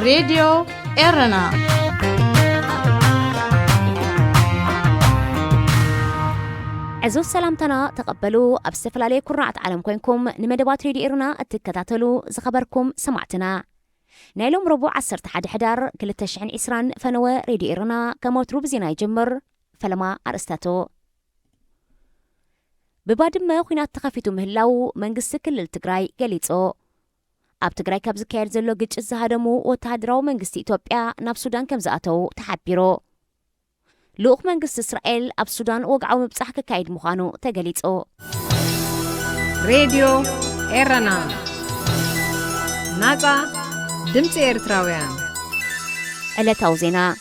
راديو إيرنا عزو سلامتنا تقبلوا أبستفل عليكم رعت عالم كوينكم نمدبات راديو إيرنا التكتاتلو زخبركم سمعتنا نايلوم ربو 11 كل التشعين إسران فنوى راديو إيرنا كموترو بزينا يجمر فلما أرستاتو ببادم خوينات تخافيتو مهلاو منقس كل التقراي قليتو أب تقراي كابز كاير زلو قيج الزهادمو وتهدراو منقس إتوبيا ناب سودان كمزاتو تحبيرو لوخ منقس إسرائيل أب سودان وقعو مبصحك كايد مخانو تقليتو راديو إيرنا ناقا دمت إيرتراويان علتاو زينا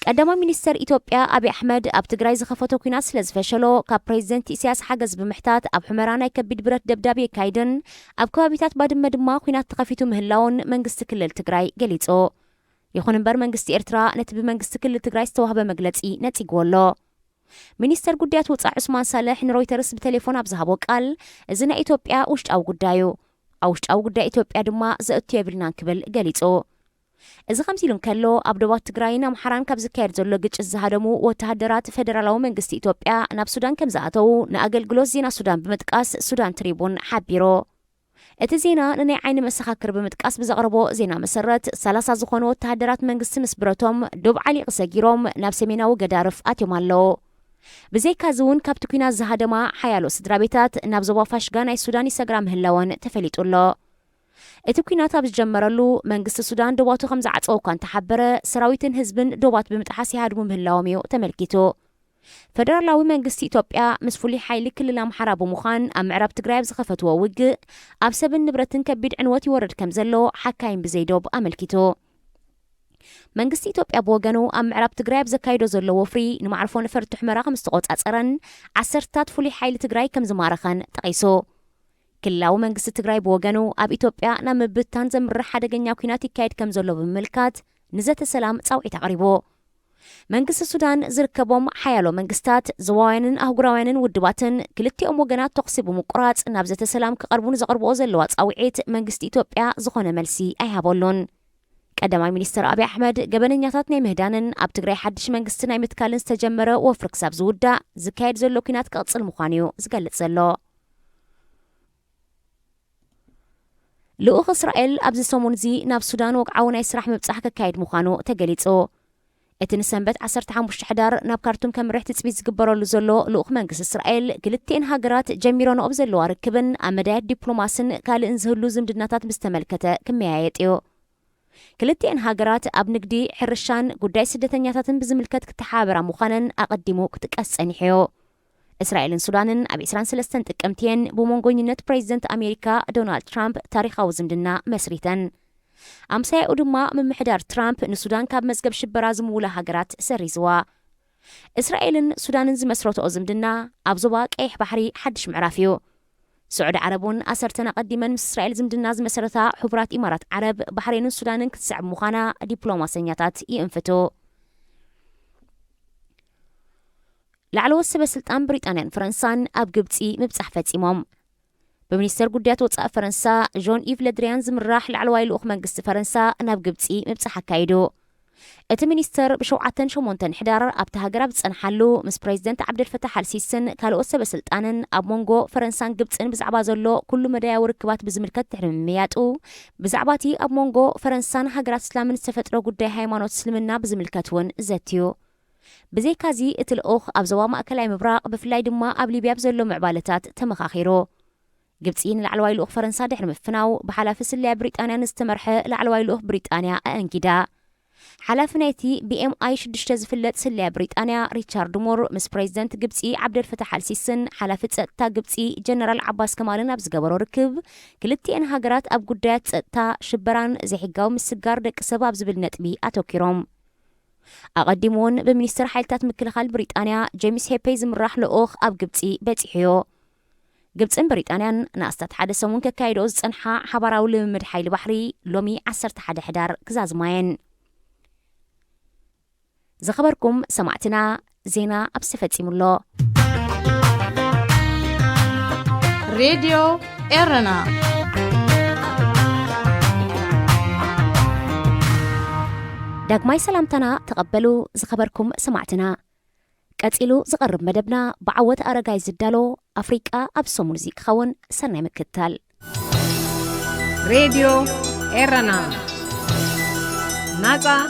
قدما مينستر إثيوبيا أبي أحمد أب تقراي زخفتو كينا سلزفشلو كاب بريزيدنت إسياس حاجز بمحتات أب حمرانا يكبيد برات دبدابي كايدن أب كوابيتات بعد مدما كينات تخافيتو مهلاون منقست كل التقراي قليتو يخون مبر منقست إرترا نتبي منقست كل التقراي استوهب مقلتي نتيقولو مينستر قديات وطع عثمان صالح نرويترس بتليفون أبزهابو قال إذن إثيوبيا وشت أو قدايو أوشت أو قدا إثيوبيا دما زأتو يبلنا كبل قليتو إذا خمسيلون كلو أبدوات تقراينا محران كابز كاير زولو قيج الزهادمو وتهدرات فدرالاو منقست إثيوبيا ناب سودان كمزاتو نأقل قلوز زينا سودان بمتقاس سودان تريبون حابيرو اتزينا نني عين مسخاكر بمتقاس بزغربو زينا مسرت 3 زخونو تهدرات منقست مسبرتهم دوب علي قساقيروم ناب سميناو قدارف آتيومالو بزي كازون كابتو كينا الزهادما حيالو سدرابيتات ناب زوافاش غاناي سوداني ساقرام هلاوان تفليتولو እቲ ኩናት ኣብ ዝጀመረሉ መንግስቲ ሱዳን ዶባቱ ከም ዝዓፀው እኳ እንተሓበረ ሰራዊትን ህዝብን ዶባት ብምጥሓስ ይሃድሙ ምህላዎም እዩ ተመልኪቱ ፈደራላዊ መንግስቲ ኢትዮጵያ ምስ ፍሉይ ሓይሊ ክልል ኣምሓራ ብምዃን ኣብ ምዕራብ ትግራይ ኣብ ዝኸፈትዎ ውግእ ኣብ ሰብን ንብረትን ከቢድ ዕንወት ይወርድ ከም ዘሎ ሓካይም ብዘይዶብ ኣመልኪቱ መንግስቲ ኢትዮጵያ ብወገኑ ኣብ ምዕራብ ትግራይ ኣብ ዘካይዶ ዘሎ ወፍሪ ንማዕርፎ ነፈርቲ ሕመራ ከም ዝተቆፃፀረን ዓሰርታት ፍሉይ ሓይሊ ትግራይ ከም ዝማረኸን ጠቂሱ كلاو منقس تقراي بوغانو أب إثيوبيا نام بتان زمرح حدقنيا كينات يكايد كم زلو بملكات نزات السلام تصوعي تقريبو منقس السودان زركبهم حيالو منقستات زواينن أهقراوينن ودباتن كلتي وغانات تقصيبو مقرات نابزة السلام كقربون زغربو زلوات تصوعيت منقس إثيوبيا زخون ملسي أي هابولون قدما مينستر أبي أحمد قبل نياتاتني مهدانن أب تقراي حدش منقستنا يمتكالن استجمرة وفرق ساب زودا زكايد زلو كينات كقصل مخانيو زقالت زلو لوخ إسرائيل أبز سومونزي ناب سودان وقعونا يسرح مبصحك كايد مخانو تقليتو اتن سنبت 15 حدار ناب كارتون كم ريح تثبيت زقبرو لزلو لوخ منقس إسرائيل قلتين هاجرات جميرون أبزلو ركبن عمدات دبلوماسن قال انزهلو زمدناتات مستملكته كميايتيو قلتين هاجرات أبنقدي حرشان قداي سدتنياتاتن بزملكت كتحابرا مخانن أقدمو كتكأس أنحيو إسرائيل سودانن أب إسران سلستن تكمتين بمونغونينت بريزيدنت أمريكا دونالد ترامب تاريخاو زمدنا مسريتن أمساي أدوما من محدار ترامب نسودان كاب مزقب شبرازم ولا هاجرات سريزوا إسرائيل سودانن زمسروت أزمدنا أبزواك إيح بحري حدش معرافيو سعود عربون أسرتنا قدما من إسرائيل زمدنا زمسرتا حبرات إمارات عرب بحرين سودانن كتسعب مخانا دبلوماسينياتات ينفتو لعلو السبب سلطان بريطانيا فرنسان أب قبطي مبصح فتيمهم بمنستر قديات وصاء فرنسا جون إيف لدريان زمراح لعلواي لوخ منقست فرنسا ناب قبطي مبصح كايدو ات منستر بشوعتن شمونتن حدار أب تهاجر بتصنحلو مس بريزيدنت عبد الفتاح السيسن كالو السبب سلطانن أب مونغو فرنسان قبطن بزعبا زلو كل مدايا وركبات بزملكت تحرمياتو بزعباتي أب مونغو فرنسان هاجرات سلامن استفترو قداي هايمانوت سلمنا بزملكتون زاتيو بزي كازي اتلقوخ أبزوا مأكلاي مبراق بفلاي دما أبلي بيابزلو معبالتات تمخاخيرو قبطين لعلواي لوخ فرنسا دحر مفناو بحلافس اللي بريطانيا نستمرحة لعلواي لوخ بريطانيا أنكدا حلافنايتي BMI شدشتز فلت سلي بريطانيا ريتشارد مور مس بريزيدنت قبطي عبد الفتاح السيسن حلافت تا قبطي جنرال عباس كمالن أبز قبرو ركب كلتي انهاجرات أب قدات تا شبران زي حقاو مسجار دك سباب زبل نتبي أتوكيروم أقدمون بمنستر حالتات مكلخال بريطانيا جيمس هيبي زمراح لأوخ أب قبطي باتحيو قبطن بريطانيا ناستات حدثون كايدوز صنحا حبراو لممد حيل بحري لومي 11 حدار كزاز ماين زخبركم سمعتنا زينا أبسفتي مولو راديو إيرنا داغماي سلامتنا تقبلوا زخبركم سمعتنا قتيلو زقرب مدبنا بعوت أرقاي زدالو أفريقيا أبسو موزيك خون سنة مكتال راديو إيرانا ناقا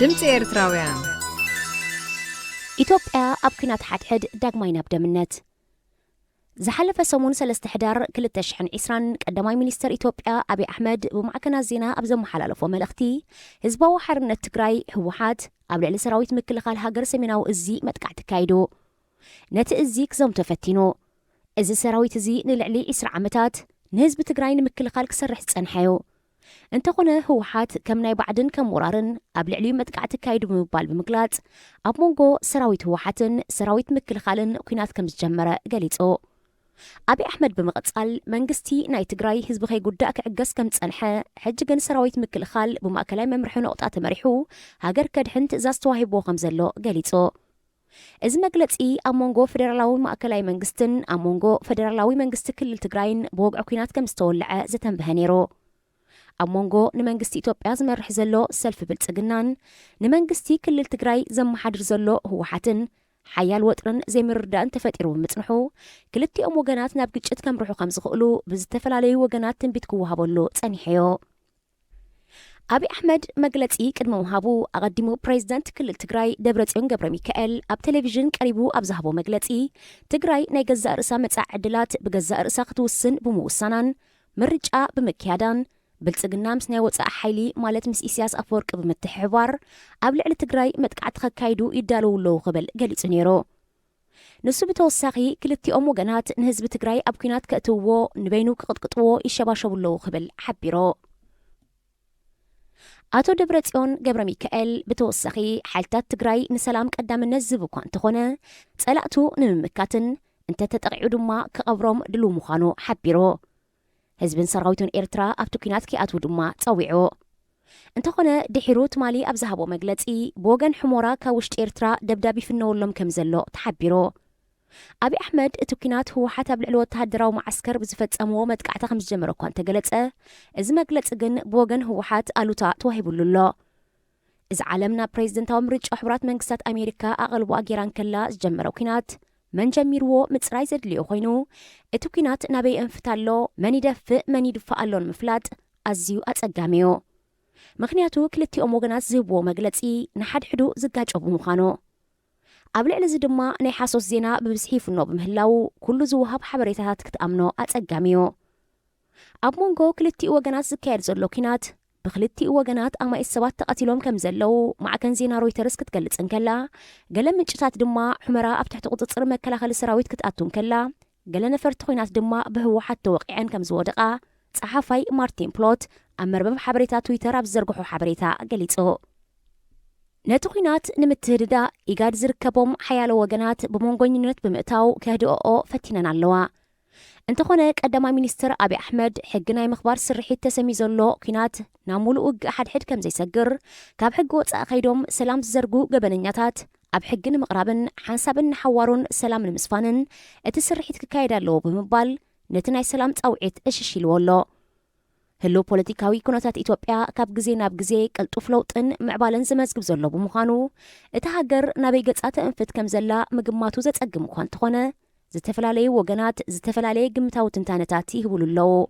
دمت إيرتراويان إثيوبيا أبكنات حد داغماي نبدا منت زحلف سمون سلسة حدار كل تشحن عسران قدماي مينستر إثيوبيا أبي أحمد ومعكنا زينا أبزم محلالف وملختي هزبا حرنة تግራይ ህወሓት ኣብ ልዕሊ ሰራዊት ምክልኻል ሃገር ሰሜናዊ እዚ መጥቃዕ ተካይዱ ነቲ እዚ ክዞም ተፈቲኑ እዚ ሰራዊት እዚ ንልዕሊ 20 ዓመታት ንህዝቢ ትግራይ ንምክልኻል ክሰርሕ ዝጸንሐዩ እንተኾነ ህወሓት ከም ናይ ባዕድን ከም ወራርን ኣብ ልዕሊ መጥቃዕ ተካይዱ ብምባል ብምግላጽ ኣብ መንጎ ሰራዊት ህወሓትን ሰራዊት ምክልኻልን ኩናት ከም ዝጀመረ ገሊጹ أبي أحمد بمقتصال منجستي ناي تجراي حزب خي جدا كعجز كم تصنحه حججن سراويت مكل خال بمأكلای ممرحون أقطعت مريحو هاجر كدحنت زاستواهي بو خمزلو جاليتو إذ مجلتي أمونجو فدرالاوي مأكلای منجستن أمونجو فدرالاوي منجست كل التجراين بوق عقينات كم استولع زتن بهنيرو أمونجو نمنجستي توب أزم رح زلو سلف بالتجنان نمنجستي كل التجراي زم حدر زلو هو حتن حيال وطرن زي مردان تفاتيرو بمتنحو كلتي وغانات ناب ግጭት ከምርሑ ከም ዝኽእሉ ብዝተፈላለዩ ወገናት ትንቢት ክወሃበሉ ጸኒሕዮ አቢ አሕመድ መግለጺ ቅድመ ወሃቡ አቀዲሙ ፕሬዝዳንት ክልል ትግራይ ደብረጽዮን ገብረ ሚካኤል ኣብ ቴሌቪዥን ቀሪቡ ኣብ ዝሃቦ መግለጺ ትግራይ ናይ ገዛእ ርእሳ መጻዕ ዕድላት ብገዛእ ርእሳ ክትውስን ብምውሳናን ምርጫ ብምክያዳን ብልጽግና ምስ ናይ ወጻእ ሓይሊ ማለት ምስ ኢሳያስ ኣፈወርቂ ብምትሕባር ኣብ ልዕሊ ትግራይ መጥቃዕቲ ከካይዱ ይዳለውለው ክብል ገሊጹ ነይሩ ንሱ ብተወሳኺ ክልቲኦም ወገናት ንህዝቢ ትግራይ ኣብ ኩናት ከእትውዎ ንበይኑ ክቅጥቅጥዎ ይሸባሸቡለው ክብል ሓቢሮ አቶ ደብረጽዮን ገብረ ሚካኤል ብተወሳኺ ሓይልታት ትግራይ ንሰላም ቀዳምነት ዝህቡ እኳ እንተኾነ ጸላእቱ ንምምካትን እንተተጠቂዑ ድማ ክቐብሮም ድሉው ምዃኑ ሓቢሮ ህዝብን ሰራዊቱን ኤርትራ ኣብቲ ኩናት ክኣትው ድማ ጸዊዑ እንተኾነ ድሒሩ ትማሊ ኣብ ዝሃቦ መግለጺ ብወገን ሕሞራ ካብ ውሽጢ ኤርትራ ደብዳቤ ፍነወሎም ከም ዘሎ ተሓቢሮ አቢ አሕመድ እቲ ኩናት ህወሓት ኣብ ልዕሊ ወተሃደራዊ ማዓስከር ብዝፈጸምዎ መጥቃዕቲ ከም ዝጀመረ እኳ እንተገለጸ እዚ መግለጺ ግን ብወገን ህወሓት ኣሉታ ተዋሂቡሉ ኣሎ እዚ ዓለምና ፕሬዝደንታዊ ምርጫ ሕቡራት መንግስታት ኣሜሪካ ኣቐልቦ ኣጌራን ከላ ዝጀመረ ኩናት من جميرو متصراي زدليو خوينو اتو كينات نابي انفتالو مني دفء مني دفألون مفلات أزيو أتقاميو مخنياتو كلتي أموغنات زيبو مغلتي نحد حدو زقاج أبو مخانو قبل على زدما نيحاسوس زينا ببسحيف النوب مهلاو كل زوهاب حبريتات كتأمنو أتقاميو أبمونغو كلتي أوغنات زكاير زلو كينات بخلتي وغنات أما السبات تقاتلهم كم زلو مع كان زينا رويترز كتقلت انكلا قال من جتات دما حمراء أبتحت قطة صرمة كلا خلي سراويت كتقاتهم كلا قال نفرت خوينات دما بهو حتى وقعين كم زودقا صحافي مارتين بلوت أمر بب حبريتا تويتر أبزرقحو حبريتا قليتو ناتو خوينات نمتهددا إيقاد زركبهم حيالو وغنات بمونغونينات بمئتاو كهدو فتينا نالوا انتخونه قدما مينستر أبي أحمد حقناي مخبار سرحيت تسمي زلو كينات نامولو أحد حد كم زي سجر كاب حقو تأخيدهم سلام زرقو قبنياتات أب حقن مقرابن حنسابن حوارون سلام المسفانن اتسرحيت كايدا لو بمبال نتناي سلام تأوعيت اششيلو اللو هلو بوليتيكاوي كوناتات إثيوبيا كاب جزي ناب جزي كالتو فلوطن معبالن زمزقب زلو بمخانو اتهاجر نابي قصات انفت كم زلا مقماتو زت أقم مخان تخونه زتفلالي وغنات زتفلالي قمتاو تنتانتات يهبولو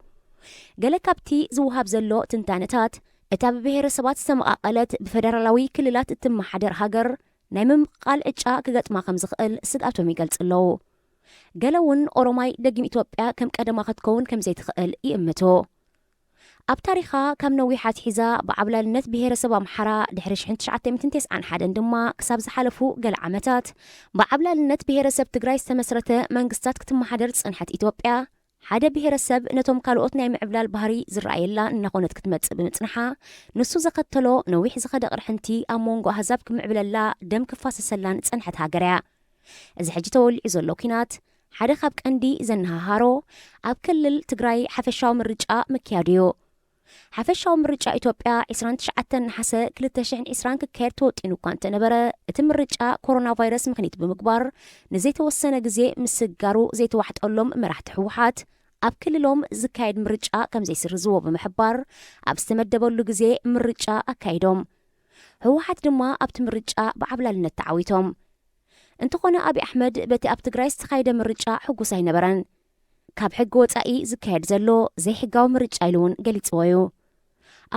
قال كابتي زوهاب زلو تنتانتات اتاب بهير سبات سمقاقلت بفدرالاوي كللات اتم حدر هاجر نايمم قال اتشا كغت ما خمزقل سدقاتو ميقلصلو قالون اوروماي دقم إثيوبيا كم قدما خدكون كم زي تخقل يأمتو أب تاريخا كم نويحات حزا بعبلالنت بهير سبا محرا دحرش حنت شعاتي متنتيس عن حدا دما كساب زحالفو قال عمتات بعبلالنت بهير سب تقراي سمسرته منقستات كتم حدر تصنحت إثيوبيا حدا بهير سب نتوم كالوقتنا معبلال بهري زرعيلا نقونت كتمت بمتنحا نسو زقتلو نويح زخدق رحنتي أمونغو هزابك معبلالا دم كفاس السلان تصنحت هاقريا إذا حجتو الإزولو كينات حدا خابك عندي زنها هارو أب كلل تقراي حفشاو من رجاء مكياديو حفشاو مرجع إثيوبيا 29 حسا كلتا شحن إسران كير توطينو كانت نبرا اتم مرجع كورونا فيروس مخنيت بمقبار نزيت وسنة جزي مسجارو زيت واحد أولهم مرح تحوحات أب كلهم زكايد مرجع كم زي سرزو بمحبار أب استمد بولو جزي مرجع أكايدهم ህወሓት ድማ ኣብቲ ምርጫ ብዓብላልነት ተዓዊቶም እንተኾነ ኣብይ ኣሕመድ በቲ ኣብ ትግራይ ዝተኻየደ ምርጫ ሕጉስ ኣይነበረን ካብ ሕጊ ወፃኢ ዝካየድ ዘሎ ዘይሕጋዊ ምርጫ ኢሉ እውን ገሊፅዎ እዩ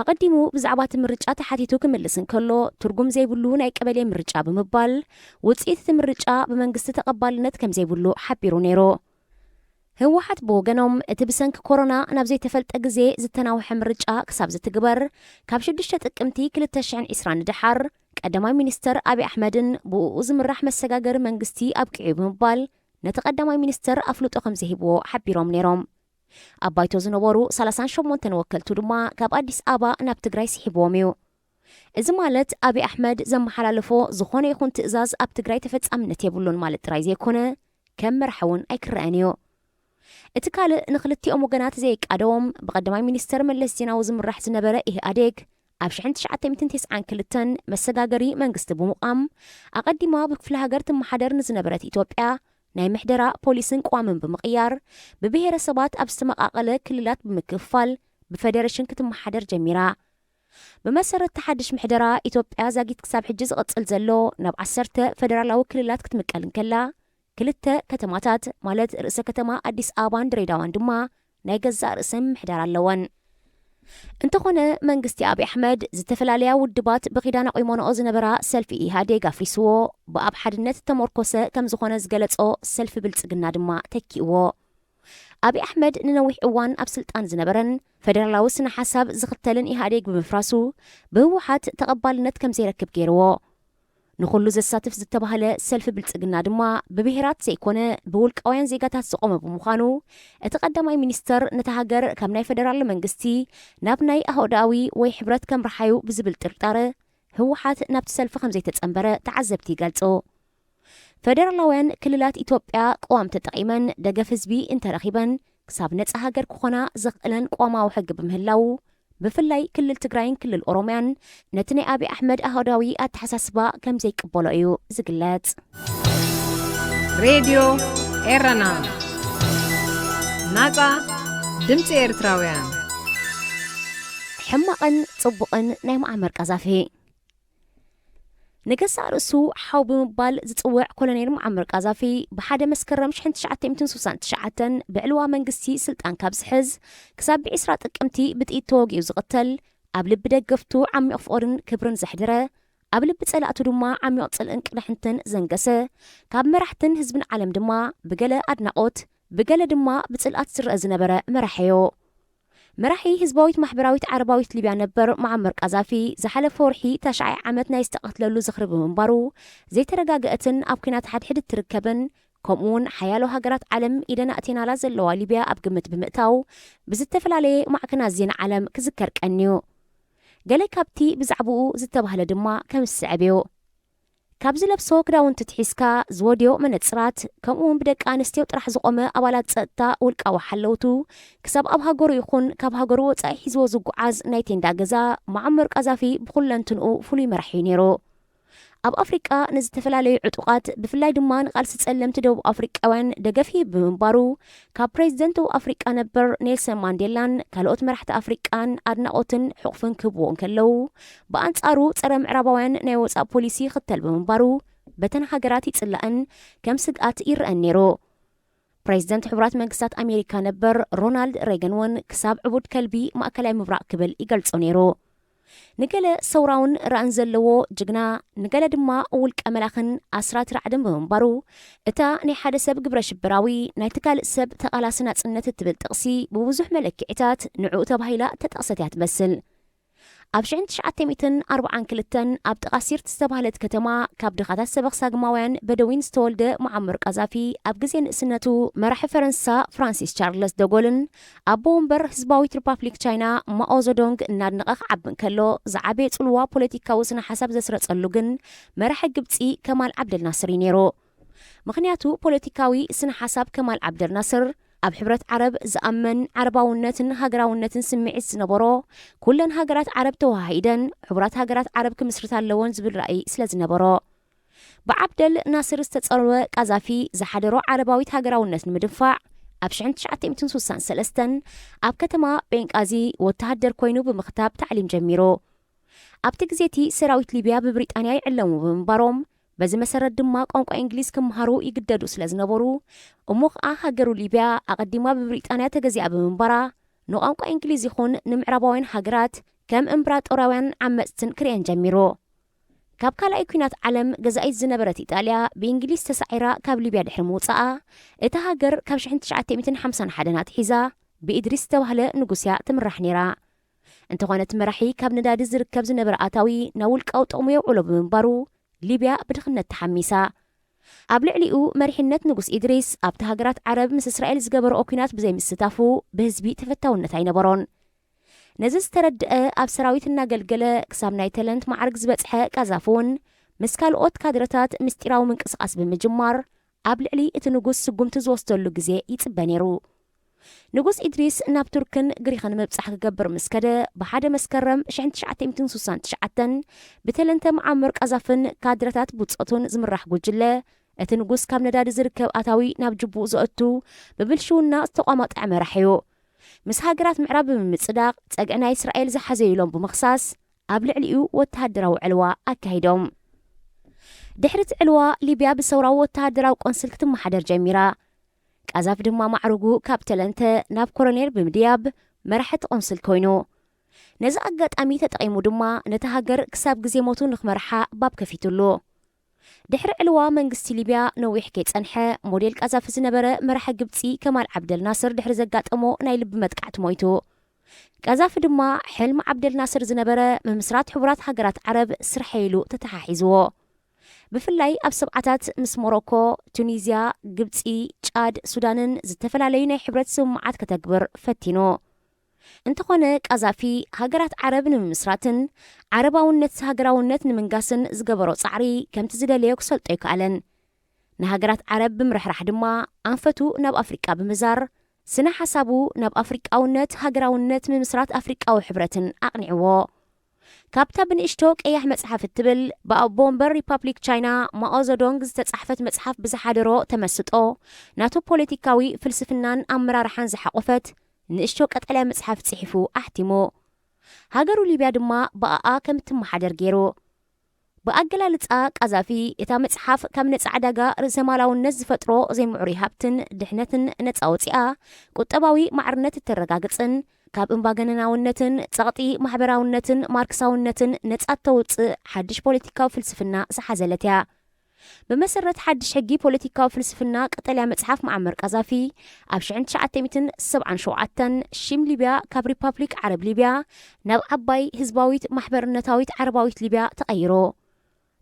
ኣቐዲሙ ብዛዕባ እቲ ምርጫ ተሓቲቱ ክምልስ እንከሎ ትርጉም ዘይብሉ ናይ ቀበሌ ምርጫ ብምባል ውፅኢት እቲ ምርጫ ብመንግስቲ ተቐባልነት ከም ዘይብሉ ሓቢሩ ነይሩ ህወሓት ብወገኖም እቲ ብሰንኪ ኮሮና ናብ ዘይተፈልጠ ግዜ ዝተናውሐ ምርጫ ክሳብ ዝትግበር ካብ 6 ጥቅምቲ 2020 ድሓር ቀዳማይ ሚኒስተር ኣብይ ኣሕመድን ብኡ ዝምራሕ መሰጋገሪ መንግስቲ ኣብቅዒ ብምባል ነቲ ቀዳማይ ሚኒስተር ኣፍልጦ ከም ዝሂብዎ ሓቢሮም ነይሮም ኣብ ባይቶ ዝነበሩ 38 ወከልቱ ድማ ካብ ኣዲስ ኣበባ ናብ ትግራይ ስሒብዎም እዩ እዚ ማለት ኣብይ ኣሕመድ ዘመሓላለፎ ዝኾነ ይኹን ትእዛዝ ኣብ ትግራይ ተፈጻምነት የብሉን ማለት ጥራይ ዘይኮነ ከም መርሒ እውን ኣይክረአን እዩ እቲ ካልእ ንኽልቲኦም ወገናት ዘይቃደዎም ብቀዳማይ ሚኒስተር መለስ ዜናዊ ዝምራሕ ዝነበረ ኢህኣዴግ ኣብ 1992 መሰጋገሪ መንግስቲ ብምቋም ኣቐዲማ ብክፍለ ሃገር ትመሓደር ንዝነበረት ኢትዮጵያ ናይ ምሕደራ ፖሊስን ቋምን ብምቕያር ብብሔረሰባት ኣብ ዝተመቓቐለ ክልላት ብምክፍፋል ብፌደሬሽን ክትመሓደር ጀሚራ ብመሰረት ተሓድሽ ምሕደራ ኢትዮጵያ ዛጊት ክሳብ ሕጂ ዝቕፅል ዘሎ ናብ 10 ፌደራላዊ ክልላት ክትምቀል እንከላ 2 ከተማታት ማለት ርእሰ ከተማ ኣዲስ ኣበባን ድሬዳዋን ድማ ናይ ገዛእ ርእሰን ምሕደራ ኣለወን እንተኾነ መንግስቲ ኣብይ ኣሕመድ ዝተፈላለያ ውድባት ብኺዳን ኣቆይሞንኦ ዝነበራ ሰልፊ ኢህኣዴግ ኣፍሪስዎ ብኣብ ሓድነት ተመርኮሰ ከም ዝኾነ ዝገለጾ ሰልፊ ብልጽግና ድማ ተኪእዎ ኣብይ ኣሕመድ ንነዊሕ እዋን ኣብ ስልጣን ዝነበረን ፌደራላዊ ስነ ሓሳብ ዝኽተልን ኢህኣዴግ ብምፍራሱ ብህወሓት ተቐባልነት ከም ዘይረክብ ገይርዎ ንኹሉ ዘሳትፍ ዝተባህለ ሰልፊ ብልጽግና ድማ ብብሔራት ዘይኮነ ብውልቃውያን ዜጋታት ዝቆመ ብምዃኑ እቲ ቀዳማይ ሚኒስተር ነቲ ሃገር ካብ ናይ ፌደራል መንግስቲ ናብ ናይ ኣህዳዊ ወይ ሕብረት ከም ረሓዩ ብዝብል ጥርጣረ ህወሓት ናብቲ ሰልፊ ከም ዘይተጸንበረ ተዓዘብቲ ይገልጹ ፌደራላውያን ክልላት ኢትዮጵያ ቀዋም ተጠቒመን ደገፍ ህዝቢ እንተረኺበን ክሳብ ነፃ ሃገር ክኾና ዘኽእለን ቋማዊ ሕጊ ብምህላው ብፍላይ ክልል ትግራይን ክልል ኦሮምያን ነቲ ናይ ኣብይ ኣሕመድ ኣህዳዊ ኣተሓሳስባ ከም ዘይቅበሎ እዩ ዝግለጽ ሬድዮ ኤረና ናጻ ድምፂ ኤርትራውያን ሕማቕን ጽቡቕን ናይ ማዕመር ቀዛፊ ንገዛእ ርእሱ ሓው ብምባል ዝጽውዕ ኮሎኔል ሙዓመር ቃዛፊ ብሓደ መስከረም 1969 ብዕልዋ መንግስቲ ስልጣን ካብ ዝሕዝ ክሳብ ብ20 ጥቅምቲ ብጥኢት ተወጊኡ ዝቕተል ኣብ ልቢ ደገፍቱ ዓሚቕ ፍቕርን ክብርን ዘሕድረ ኣብ ልቢ ጸላእቱ ድማ ዓሚቕ ጽልእን ቅድሕንትን ዘንገሰ ካብ መራሕትን ህዝብን ዓለም ድማ ብገለ ኣድናቖት ብገለ ድማ ብጽልኣት ዝርአ ዝነበረ መራሕዮ መራሒ ህዝባዊት ማሕበራዊት ዓረባዊት ሊብያ ነበር ሙዓመር ቃዛፊ ዝሓለፈ ወርሒ ተሻዓይ ዓመት ናይ ዝተቐትለሉ ዝኽሪ ብምንባሩ ዘይተረጋግአትን ኣብ ኩናት ሓድሕድ ትርከብን ከምኡውን ሓያሎ ሃገራት ዓለም ኢደና እቴናላ ዘለዋ ሊብያ ኣብ ግምት ብምእታው ብዝተፈላለየ ማዕከናት ዜና ዓለም ክዝከር ቀንዩ ገለ ካብቲ ብዛዕባኡ ዝተባህለ ድማ ከም ዝስዕብ እዩ ካብ ዝለብሶ ክዳውንቲ ትሒዝካ ዝወድዮ መነጽራት ከምኡውን ብደቂ ኣንስትዮ ጥራሕ ዝቆመ ኣባላት ጸጥታ ውልቃዊ ሓለውቱ ክሳብ ኣብ ሃገሩ ይኹን ካብ ሃገሩ ወጻኢ ሒዝዎ ዝጓዓዝ ናይ ቴንዳ ገዛ ሙዓመር ቃዛፊ ብኹለንትንኡ ፍሉይ መራሒ ነይሩ ኣብ ኣፍሪቃ ንዝተፈላለዩ ዕጡቓት ብፍላይ ድማ ንቓልሲ ጸለምቲ ደቡብ ኣፍሪቃውያን ደገፊ ብምንባሩ ካብ ፕሬዚደንቱ ኣፍሪቃ ነበር ኔልሰን ማንዴላን ካልኦት መራሕቲ ኣፍሪቃን ኣድናቖትን ሕቑፍን ክህብዎ እንከለዉ ብኣንጻሩ ጸረ ምዕራባውያን ናይ ወፃእ ፖሊሲ ይኽተል ብምንባሩ በተን ሃገራት ይጽላእን ከም ስግኣት ይርአን ነይሩ ፕሬዚደንት ሕቡራት መንግስታት ኣሜሪካ ነበር ሮናልድ ሬገን እውን ክሳብ ዕቡድ ከልቢ ማእከላይ ምብራቕ ክብል ይገልጾ ነይሩ ንገለ ሰውራውን ራእን ዘለዎ ጅግና ንገለ ድማ ውልቀ መላኽን ኣስራት ራዕድን ብምንባሩ እታ ናይ ሓደ ሰብ ግብረ ሽብራዊ ናይ ትካልእ ሰብ ተቓላሲ ናጽነት እትብል ጥቕሲ ብብዙሕ መለክዕታት ንዕኡ ተባሂላ ተጠቕሰት እያ ትመስል ኣብ 1942 ኣብ ጥቓሲርት ዝተባህለት ከተማ ካብ ድኻታት ሰበኽ ሳግማውያን በደዊን ዝተወልደ ሙዓመር ቃዛፊ ኣብ ግዜ ንእስነቱ መራሒ ፈረንሳ ፍራንሲስ ቻርለስ ደጎልን ኣቦ ወንበር ህዝባዊት ሪፓብሊክ ቻይና ማኦ ዘዶንግ እናድነቐ ክዓቢ እንከሎ ዝዓበየ ጽልዋ ፖለቲካዊ ስነ ሓሳብ ዘስረጸሉ ግን መራሒ ግብፂ ከማል ዓብደል ናስር ነይሩ ምኽንያቱ ፖለቲካዊ ስነ ሓሳብ ከማል ዓብደል ናስር ኣብ ሕብረት ዓረብ ዝኣመን ዓረባውነትን ሃገራውነትን ስምዒት ዝነበሮ ኩለን ሃገራት ዓረብ ተዋሃሂደን ሕቡራት ሃገራት ዓረብ ክምስርታ ኣለዎን ዝብል ራእይ ስለ ዝነበሮ ብዓብደል ናስር ዝተጸረወ ቃዛፊ ዝሓደሮ ዓረባዊት ሃገራውነት ንምድፋዕ ኣብ 1963 ኣብ ከተማ ቤንቃዚ ወተሃደር ኮይኑ ብምኽታብ ታዕሊም ጀሚሩ ኣብቲ ግዜቲ ሰራዊት ሊብያ ብብሪጣንያ ይዕለሙ ብምንባሮም በዚ መሰረት ድማ ቋንቋ እንግሊዝ ክምሃሩ ይግደዱ ስለ ዝነበሩ እሞ ከዓ ሃገሩ ሊብያ ኣቐዲማ ብብሪጣንያ ተገዚኣ ብምንባራ ንቋንቋ እንግሊዝ ይኹን ንምዕራባውያን ሃገራት ከም እምብራጦራውያን ዓመፅትን ክርአን ጀሚሩ ካብ ካልኣይ ኩናት ዓለም ገዛኢት ዝነበረት ኢጣልያ ብእንግሊዝ ተሳዒራ ካብ ሊብያ ድሕሪ ምውፃኣ እታ ሃገር ካብ 1951 ኣትሒዛ ብኢድሪስ ዝተባህለ ንጉስያ ትምራሕ ነይራ እንተኾነ መራሒ ካብ ነዳዲ ዝርከብ ዝነበረ ኣታዊ ናብ ውልቃዊ ጥቕሙ የውዕሎ ብምንባሩ ሊብያ ብድኽነት ተሓሚሳ ኣብ ልዕሊኡ መሪሕነት ንጉስ ኢድሪስ ኣብቲ ሃገራት ዓረብ ምስ እስራኤል ዝገበረኦ ኩናት ብዘይ ምስታፉ ብህዝቢ ተፈታውነት ኣይነበሮን ነዚ ዝተረድአ ኣብ ሰራዊት እናገልገለ ክሳብ ናይ ተለንት ማዕርግ ዝበፅሐ ቃዛፍ እውን ምስ ካልኦት ካድረታት ምስጢራዊ ምንቅስቓስ ብምጅማር ኣብ ልዕሊ እቲ ንጉስ ስጉምቲ ዝወስደሉ ግዜ ይፅበ ነይሩ ንጉስ ኢድሪስ ናብ ቱርክን ግሪኽን ምብፃሕ ክገብር ምስከደ ብሓደ መስከረም 1969 ብተለንተ መዓመር ቃዛፍን ካድረታት ቡፀቱን ዝምራሕ ጉጅለ እቲ ንጉስ ካብ ነዳዲ ዝርከብ ኣታዊ ናብ ጅቡእ ዘእቱ ብብልሽውና ዝተቋመጠ መራሕዩ ምስ ሃገራት ምዕራብ ብምምፅዳቕ ፀግዕናይ እስራኤል ዝሓዘይሎም ብምኽሳስ ኣብ ልዕሊኡ ወተሃደራዊ ዕልዋ ኣካሂዶም ድሕሪ እቲ ዕልዋ ሊብያ ብሰውራዊ ወተሃደራዊ ቆንስል ክትመሓደር ጀሚራ ቃዛፍ ድማ ማዕርጉ ካብ ተለንተ ናብ ኮሎኔል ብምድያብ መራሕቲ ቆንስል ኮይኑ ነዚ ኣጋጣሚ ተጠቒሙ ድማ ነቲ ሃገር ክሳብ ግዜ ሞቱ ንኽመርሓ ባብ ከፊትሉ ድሕሪ ዕልዋ መንግስቲ ሊብያ ነዊሕ ከይፀንሐ ሞዴል ቃዛፍ ዝነበረ መራሒ ግብፂ ከማል ዓብደል ናስር ድሕሪ ዘጋጠሞ ናይ ልቢ መጥቃዕቲ ሞይቱ ቃዛፍ ድማ ሕልሚ ዓብደል ናስር ዝነበረ ምምስራት ሕቡራት ሃገራት ዓረብ ስራሕ ኢሉ ተተሓሒዝዎ ብፍላይ ኣብ ሰብዓታት ምስ ሞሮኮ ቱኒዝያ ግብፂ ጫድ ሱዳንን ዝተፈላለዩ ናይ ሕብረት ስምምዓት ከተግብር ፈቲኑ እንተኾነ ቃዛፊ ሃገራት ዓረብ ንምምስራትን ዓረባውነት ሃገራውነት ንምንጋስን ዝገበሮ ፃዕሪ ከምቲ ዝደለዮ ክሰልጦ ይከኣለን ንሃገራት ዓረብ ብምርሕራሕ ድማ ኣንፈቱ ናብ ኣፍሪቃ ብምዛር ስነ ሓሳቡ ናብ ኣፍሪቃውነት ሃገራውነት ምምስራት ኣፍሪቃዊ ሕብረትን ኣቕኒዕዎ ካብታ ብንእሽቶ ቀያሕ መጽሓፍ እትብል ብኣቦ እምበር ሪፐብሊክ ቻይና ማኦ ዘዶንግ ዝተጻሕፈት መጽሓፍ ብዝሓደሮ ተመስጦ ናቶ ፖለቲካዊ ፍልስፍናን ኣመራርሓን ዝሓቆፈት ንእሽቶ ቀጠልያ መጽሓፍ ጽሒፉ ኣሕቲሙ ሃገሩ ሊብያ ድማ ብኣኣ ከም እትመሓደር ገይሩ ብኣገላልፃ ቃዛፊ እታ መጽሓፍ ካብ ነፃ ዕዳጋ ርእሰ ማላውነት ዝፈጥሮ ዘይምዕሩይ ሃብትን ድሕነትን ነፃ ወፂኣ ቁጠባዊ ማዕርነት እተረጋግፅን ካብ እምባገነናውነትን ጸቕጢ ማሕበራውነትን ማርክሳውነትን ነፃ ተውፅእ ሓድሽ ፖለቲካዊ ፍልስፍና ዝሓዘለት እያ ብመሰረት ሓድሽ ሕጊ ፖለቲካዊ ፍልስፍና ቀጠልያ መጽሓፍ መዓመር ቃዛፊ ኣብ 1977 ሽም ሊብያ ካብ ሪፐብሊክ ዓረብ ሊብያ ናብ ዓባይ ህዝባዊት ማሕበርነታዊት ዓረባዊት ሊብያ ተቐይሮ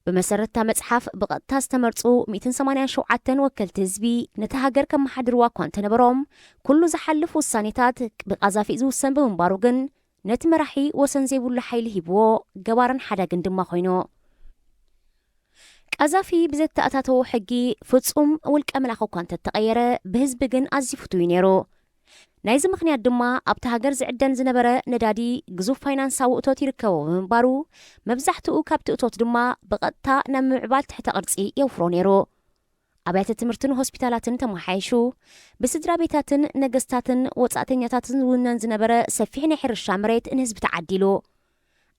ብመሰረታ መጽሓፍ ብቐጥታ ዝተመርፁ 187 ወከልቲ ህዝቢ ነቲ ሃገር ከም መሓድርዋ እኳ እንተነበሮም ኩሉ ዝሓልፍ ውሳኔታት ብቃዛፊ ዝውሰን ብምንባሩ ግን ነቲ መራሒ ወሰን ዘይብሉ ሓይሊ ሂብዎ ገባርን ሓዳግን ድማ ኮይኑ ቃዛፊ ብዘተኣታተው ሕጊ ፍጹም ውልቀ መላኽ እኳ እንተተቐየረ ብህዝቢ ግን ኣዝዩ ፍቱይ ነይሩ ናይዚ ምኽንያት ድማ ኣብቲ ሃገር ዝዕደን ዝነበረ ነዳዲ ግዙፍ ፋይናንሳዊ እቶት ይርከቦ ብምንባሩ መብዛሕትኡ ካብቲ እቶት ድማ ብቐጥታ ናብ ምዕባል ትሕተ ቅርፂ የውፍሮ ነይሩ ኣብያተ ትምህርትን ሆስፒታላትን ተመሓይሹ ብስድራ ቤታትን ነገስታትን ወፃእተኛታትን ዝውነን ዝነበረ ሰፊሕ ናይ ሕርሻ መሬት ንህዝቢ ተዓዲሉ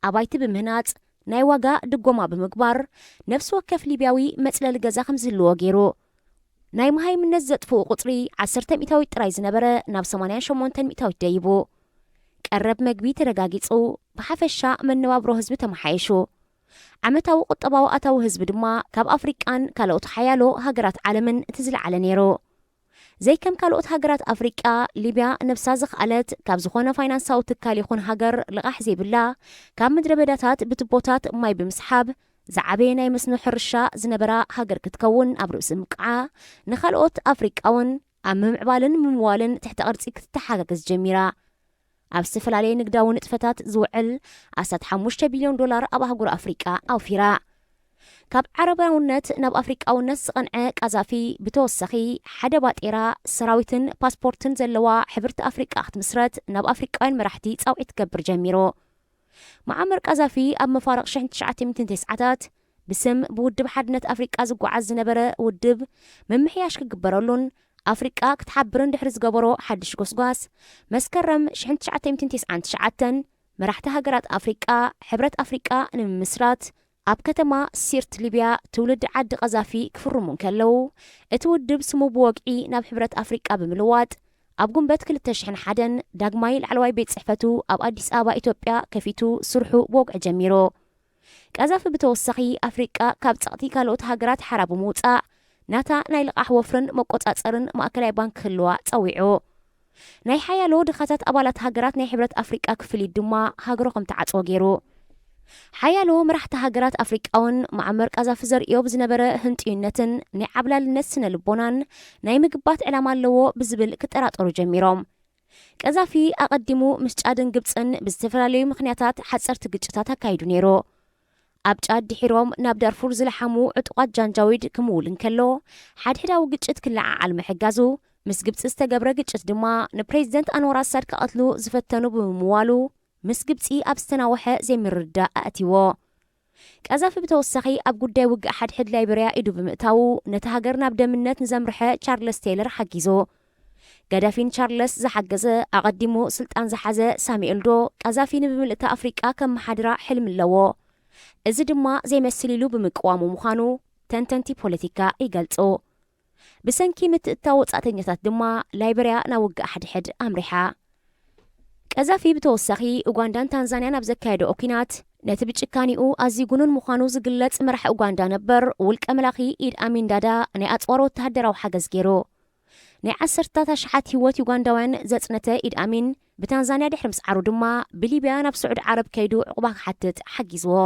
ኣባይቲ ብምህናፅ ናይ ዋጋ ድጎማ ብምግባር ነፍሲ ወከፍ ሊብያዊ መፅለሊ ገዛ ከም ዝህልዎ ገይሩ ናይ መሃይምነት ዘጥፍኡ ቁፅሪ 10 ሚእታዊት ጥራይ ዝነበረ ናብ 88 ሚእታዊት ደይቡ ቀረብ መግቢ ተረጋጊፁ ብሓፈሻ መነባብሮ ህዝቢ ተመሓይሹ ዓመታዊ ቁጠባዊ ኣታዊ ህዝቢ ድማ ካብ ኣፍሪቃን ካልኦት ሓያሎ ሃገራት ዓለምን እቲ ዝለዓለ ነይሩ ዘይከም ካልኦት ሃገራት ኣፍሪቃ ሊብያ ነብሳ ዝኽኣለት ካብ ዝኾነ ፋይናንሳዊ ትካል ይኹን ሃገር ልቓሕ ዘይብላ ካብ ምድረ በዳታት ብትቦታት ማይ ብምስሓብ ዝዓበየ ናይ መስኖ ሕርሻ ዝነበራ ሃገር ክትከውን ኣብ ርእሲ ምቅዓ ንኻልኦት ኣፍሪቃውን ኣብ ምምዕባልን ምምዋልን ትሕቲ ቅርፂ ክትተሓጋገዝ ጀሚራ ኣብ ዝተፈላለየ ንግዳዊ ንጥፈታት ዝውዕል 15 ቢልዮን ዶላር ኣብ ኣህጉር ኣፍሪቃ ኣውፊራ ካብ ዓረባውነት ናብ ኣፍሪቃውነት ዝቐንዐ ቃዛፊ ብተወሳኺ ሓደ ባጤራ ሰራዊትን ፓስፖርትን ዘለዋ ሕብርቲ ኣፍሪቃ ክትምስረት ናብ ኣፍሪቃውያን መራሕቲ ፃውዒት ትገብር ጀሚሩ መዓመር ቃዛፊ ኣብ መፋረቕ 1990ታት ብስም ብውድብ ሓድነት ኣፍሪቃ ዝጓዓዝ ዝነበረ ውድብ ምምሕያሽ ክግበረሉን ኣፍሪቃ ክትሓብርን ድሕሪ ዝገበሮ ሓድሽ ጎስጓስ መስከረም 1999 መራሕቲ ሃገራት ኣፍሪቃ ሕብረት ኣፍሪቃ ንምስራት ኣብ ከተማ ሲርት ሊብያ ትውልድ ዓዲ ቀዛፊ ክፍርሙ ከለው እቲ ውድብ ስሙ ብወግዒ ናብ ሕብረት ኣፍሪቃ ብምልዋጥ ኣብ ጉንበት 2001 ዳግማይ ላዕለዋይ ቤት ጽሕፈቱ ኣብ ኣዲስ ኣበባ ኢትዮጵያ ከፊቱ ስርሑ ብወግዒ ጀሚሩ ቀዛፊ ብተወሳኺ ኣፍሪቃ ካብ ጸቕቲ ካልኦት ሃገራት ሓራ ብምውፃእ ናታ ናይ ልቓሕ ወፍርን መቆጻጸርን ማእከላይ ባንክ ክህልዋ ጸዊዑ ናይ ሓያሎ ድኻታት ኣባላት ሃገራት ናይ ሕብረት ኣፍሪቃ ክፍሊት ድማ ሃገሮ ከም ተዓጽዎ ገይሩ ሓያሎ መራሕቲ ሃገራት ኣፍሪቃውን ማዕመር ቀዛፊ ዘርእዮ ብዝነበረ ህንጥዩነትን ናይ ዓብላልነት ስነ ልቦናን ናይ ምግባት ዕላማ ኣለዎ ብዝብል ክጠራጠሩ ጀሚሮም ቀዛፊ ኣቐዲሙ ምስ ጫድን ግብፅን ብዝተፈላለዩ ምኽንያታት ሓጸርቲ ግጭታት ኣካይዱ ነይሩ ኣብ ጫድ ድሒሮም ናብ ዳርፉር ዝለሓሙ ዕጡቓት ጃንጃዊድ ክምውል እንከሎ ሓድሕዳዊ ግጭት ክለዓዓል ምሕጋዙ ምስ ግብፂ ዝተገብረ ግጭት ድማ ንፕሬዚደንት ኣንዋር ኣሳድ ክቐትሉ ዝፈተኑ ብምምዋሉ ምስ ግብፂ ኣብ ዝተናወሐ ዘይምርዳእ ኣእቲዎ ቀዛፊ ብተወሳኺ ኣብ ጉዳይ ውግእ ሓድሕድ ላይቤርያ ኢዱ ብምእታው ነቲ ሃገር ናብ ደምነት ንዘምርሐ ቻርለስ ቴይለር ሓጊዙ ጋዳፊን ቻርለስ ዝሓገዘ ኣቐዲሙ ስልጣን ዝሓዘ ሳሙኤል ዶ ቀዛፊ ንምልእቲ ኣፍሪቃ ከም መሓድራ ሕልም ኣለዎ እዚ ድማ ዘይመስል ኢሉ ብምቅዋሙ ምዃኑ ተንተንቲ ፖለቲካ ይገልጹ ብሰንኪ ምትእታው ወጻእተኛታት ድማ ላይቤርያ ናብ ውግእ ሓድሕድ ኣምሪሓ ቀዛፊ ብተወሳኺ ኡጋንዳን ታንዛንያን ኣብ ዘካየደኦ ኩናት ነቲ ብጭካኒኡ ኣዝዩ ጉኑን ምዃኑ ዝግለጽ መራሒ ኡጋንዳ ነበር ውልቀ መላኺ ኢድ ኣሚን ዳዳ ናይ ኣጽዋር ወተሃደራዊ ሓገዝ ገይሩ ናይ 10 ኣሽሓት ህይወት ዩጋንዳውያን ዘጽነተ ኢድ ኣሚን ብታንዛንያ ድሕሪ ምስዓሩ ድማ ብሊብያ ናብ ስዑድ ዓረብ ከይዱ ዕቑባ ክሓትት ሓጊዝዎ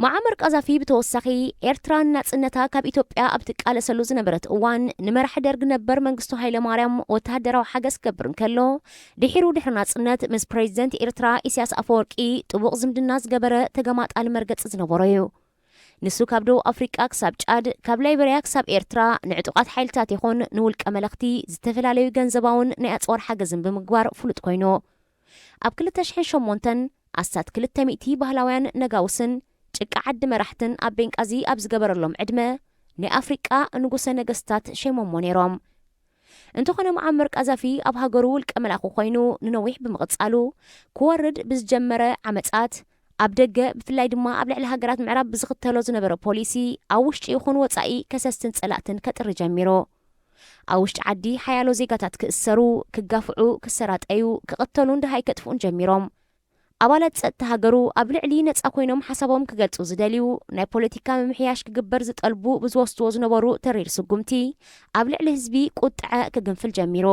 ማዕመር ቀዛፊ ብተወሳኺ ኤርትራን ናጽነታ ካብ ኢትዮጵያ ኣብ ትቃለሰሉ ዝነበረት እዋን ንመራሒ ደርግ ነበር መንግስቱ ሃይለማርያም ወተሃደራዊ ሓገዝ ክገብር እንከሎ ድሒሩ ድሕሪ ናጽነት ምስ ፕሬዚደንት ኤርትራ ኢሳያስ ኣፈወርቂ ጥቡቕ ዝምድና ዝገበረ ተገማጣሊ መርገፂ ዝነበሮ እዩ ንሱ ካብ ደቡብ ኣፍሪቃ ክሳብ ጫድ ካብ ላይቤርያ ክሳብ ኤርትራ ንዕጡቓት ሓይልታት ይኹን ንውልቀ መለኽቲ ዝተፈላለዩ ገንዘባውን ናይ ኣጽዋር ሓገዝን ብምግባር ፍሉጥ ኮይኑ ኣብ 2008 ኣሳት 200 ባህላውያን ነጋውስን ጭቃ ዓዲ መራሕትን ኣብ ቤንቃዚ ኣብ ዝገበረሎም ዕድመ ናይ ኣፍሪቃ ንጉሰ ነገስታት ሸሞሞ ነይሮም እንተኾነ ማዕመር ቀዛፊ ኣብ ሃገሩ ውልቀ መላኹ ኮይኑ ንነዊሕ ብምቕጻሉ ክወርድ ብዝጀመረ ዓመጻት ኣብ ደገ ብፍላይ ድማ ኣብ ልዕሊ ሃገራት ምዕራብ ብዝኽተሎ ዝነበረ ፖሊሲ ኣብ ውሽጢ ይኹን ወጻኢ ከሰስትን ጸላእትን ከጥሪ ጀሚሩ ኣብ ውሽጢ ዓዲ ሓያሎ ዜጋታት ክእሰሩ ክጋፍዑ ክሰራጠዩ ክቕተሉን ድሃይ ከጥፍኡን ጀሚሮም ኣባላት ጸጥታ ሃገሩ ኣብ ልዕሊ ነጻ ኮይኖም ሓሳቦም ክገልጹ ዝደልዩ ናይ ፖለቲካ ምምሕያሽ ክግበር ዝጠልቡ ብዝወስድዎ ዝነበሩ ተሪር ስጉምቲ ኣብ ልዕሊ ህዝቢ ቁጥዐ ክግንፍል ጀሚሩ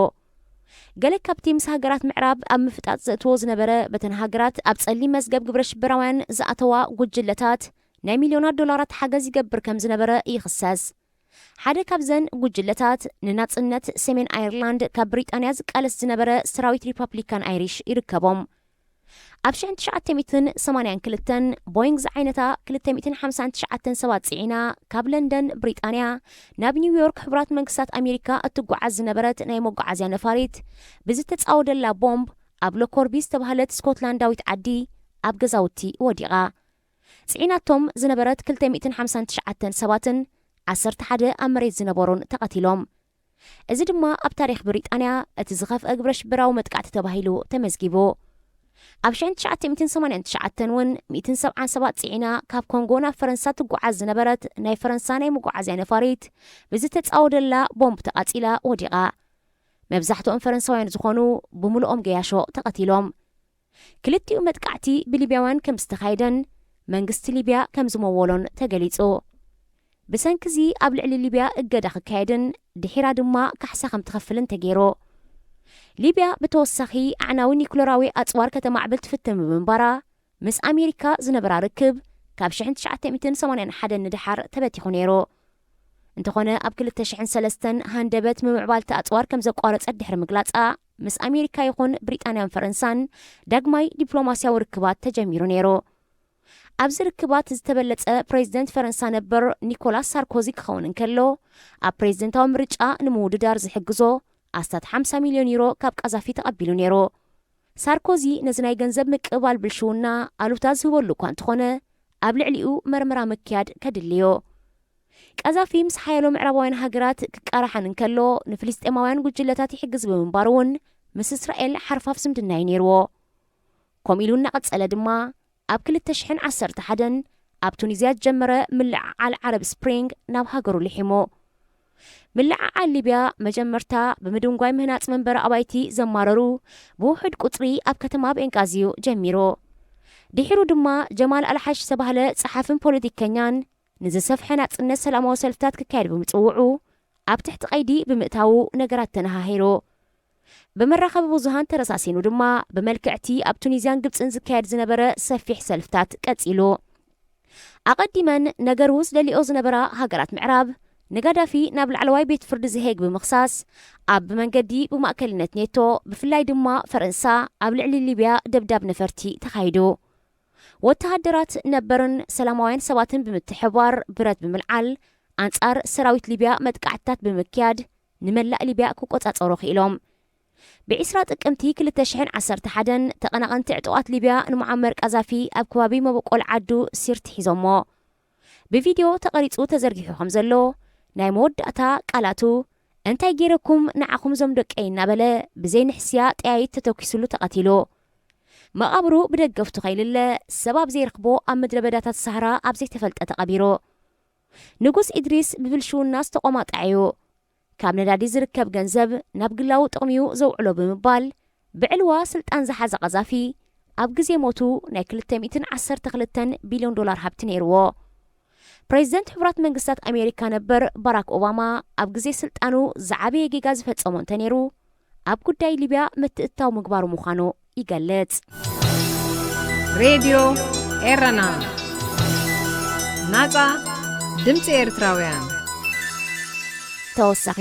ገለ ካብቲ ምስ ሃገራት ምዕራብ ኣብ ምፍጣጥ ዘእትዎ ዝነበረ በተን ሃገራት ኣብ ጸሊም መዝገብ ግብረ ሽበራውያን ዝኣተዋ ጉጅለታት ናይ ሚልዮናት ዶላራት ሓገዝ ይገብር ከም ዝነበረ ይኽሰስ ሓደ ካብዘን ጉጅለታት ንናጽነት ሰሜን ኣየርላንድ ካብ ብሪጣንያ ዝቃለስ ዝነበረ ሰራዊት ሪፐብሊካን ኣይሪሽ ይርከቦም ኣብ 1982 ቦይንግ ዝዓይነታ 259 ሰባት ጽዒና ካብ ለንደን ብሪጣንያ ናብ ኒውዮርክ ሕብራት መንግስታት ኣሜሪካ እትጓዓዝ ዝነበረት ናይ መጓዓዝያ ነፋሪት ብዝተጻወደላ ቦምብ ኣብ ሎኮርቢ ዝተባህለት ስኮትላንዳዊት ዓዲ ኣብ ገዛውቲ ወዲቓ ጽዒናቶም ዝነበረት 259 ሰባትን 11 ኣብ መሬት ዝነበሩን ተቐቲሎም እዚ ድማ ኣብ ታሪኽ ብሪጣንያ እቲ ዝኸፍአ ግብረ ሽበራዊ መጥቃዕቲ ተባሂሉ ተመዝጊቡ ኣብ 1989 እውን 177 ጽዒና ካብ ኮንጎ ናብ ፈረንሳ ትጓዓዝ ዝነበረት ናይ ፈረንሳ ናይ መጓዓዝያ ነፋሪት ብዝተጻወደላ ቦምብ ተቓጺላ ወዲቓ መብዛሕትኦም ፈረንሳውያን ዝኾኑ ብምልኦም ገያሾ ተቐቲሎም ክልቲኡ መጥቃዕቲ ብሊብያውያን ከም ዝተኻይደን መንግስቲ ሊብያ ከም ዝመወሎን ተገሊጹ ብሰንኪ ኣብ ልዕሊ ሊብያ እገዳ ክካየድን ድሒራ ድማ ካሕሳ ከም ትኸፍልን ተገይሩ ሊብያ ብተወሳኺ ኣዕናዊ ኒኩለራዊ ኣጽዋር ከተማዕብል ትፍትም ብምንባራ ምስ ኣሜሪካ ዝነበራ ርክብ ካብ 1981 ንድሓር ተበቲኹ ነይሩ እንተኾነ ኣብ 2003 ሃንደበት ምምዕባልቲ ኣጽዋር ከም ዘቋረጸት ድሕሪ ምግላጻ ምስ ኣሜሪካ ይኹን ብሪጣንያን ፈረንሳን ዳግማይ ዲፕሎማስያዊ ርክባት ተጀሚሩ ነይሩ ኣብዚ ርክባት ዝተበለጸ ፕሬዚደንት ፈረንሳ ነበር ኒኮላስ ሳርኮዚ ክኸውን እንከሎ ኣብ ፕሬዚደንታዊ ምርጫ ንምውድዳር ዝሕግዞ ኣስታት 50 ሚልዮን ዩሮ ካብ ቀዛፊ ተቐቢሉ ነይሩ ሳርኮዚ ነዚ ናይ ገንዘብ ምቅባል ብልሽውና ኣሉታ ዝህበሉ እኳ እንተኾነ ኣብ ልዕሊኡ መርመራ ምክያድ ከድልዮ ቀዛፊ ምስ ሓያሎ ምዕራባውያን ሃገራት ክቃራሓን እንከሎ ንፍልስጤማውያን ጉጅለታት ይሕግዝ ብምንባር እውን ምስ እስራኤል ሓርፋፍ ዝምድና ነይርዎ كوميلون نقصله دما ኣብ 2011 ኣብ ቱኒዝያ ጀመረ ምልዕዓል ዓረብ ስፕሪንግ ናብ ሃገሩ ልሒሙ ምልዕዓል ሊብያ መጀመርታ ብምድንጓይ ምህናጽ መንበረ ኣባይቲ ዘማረሩ ብውሕድ ቁጽሪ ኣብ ከተማ ቤንጋዚዮ ጀሚሮ ድሒሩ ድማ ጀማል አልሓሽ ዝተባህለ ጸሓፍን ፖለቲከኛን ንዝሰፍሐ ናጽነት ሰላማዊ ሰልፍታት ክካየድ ብምጽውዑ ኣብ ትሕቲ ቀይዲ ብምእታው ነገራት ተነሃሂሩ በመራኸቢ ብዙሃን ተረሳሲኑ ድማ በመልክዕቲ ኣብ ቱኒዝያን ግብፅን ዝካየድ ዝነበረ ሰፊሕ ሰልፍታት ቀጺሉ ኣቐዲመን ነገር ውስ ደሊኦ ዝነበራ ሃገራት ምዕራብ ንጋዳፊ ናብ ላዕለዋይ ቤት ፍርዲ ዝሄግ ብምኽሳስ ኣብ መንገዲ ብማእከልነት ኔቶ ብፍላይ ድማ ፈረንሳ ኣብ ልዕሊ ሊብያ ደብዳብ ነፈርቲ ተኻይዱ ወተሃደራት ነበርን ሰላማውያን ሰባትን ብምትሕባር ብረት ብምልዓል አንጻር ሰራዊት ሊብያ መጥቃዕትታት ብምክያድ ንመላእ ሊብያ ክቆጻጸሩ ኽኢሎም ብዒስራ ጥቅምቲ 2011 ተቐናቐንቲ ዕጡቓት ሊብያ ንሙዓመር ቃዛፊ ኣብ ከባቢ መበቆል ዓዱ ሲርቲ ሒዞሞ ብቪድዮ ተቐሪጹ ተዘርጊሑ ከም ዘሎ ናይ መወዳእታ ቃላቱ እንታይ ገይረኩም ንዓኹም ዞም ደቀይ እናበለ ብዘይ ንሕስያ ጠያይት ተተኪሱሉ ተቐቲሉ መቓብሩ ብደገፍቱ ኸይልለ ሰባብ ዘይረኽቦ ኣብ ምድረ በዳታት ሰሃራ ኣብ ዘይተፈልጠ ተቐቢሩ ንጉስ ኢድሪስ ብብልሽውና ዝተቆማጣዩ ካብ ነዳዲ ዝርከብ ገንዘብ ናብ ግላዊ ጥቕሚው ዘውዕሎ ብምባል ብዕልዋ ስልጣን ዝሓዘ ቃዛፊ ኣብ ግዜ ሞቱ ናይ 212 ቢልዮን ዶላር ሃብቲ ነይርዎ ፕሬዚደንት ሕቡራት መንግስታት ኣሜሪካ ነበር ባራክ ኦባማ ኣብ ግዜ ስልጣኑ ዝዓበየ ጌጋ ዝፈጸሞ እንተነይሩ ኣብ ጉዳይ ሊብያ ምትእታው ምግባሩ ምዃኑ ይገልጽ ሬድዮ ኤረና ናጻ ድምፂ ኤርትራውያን ተወሳኺ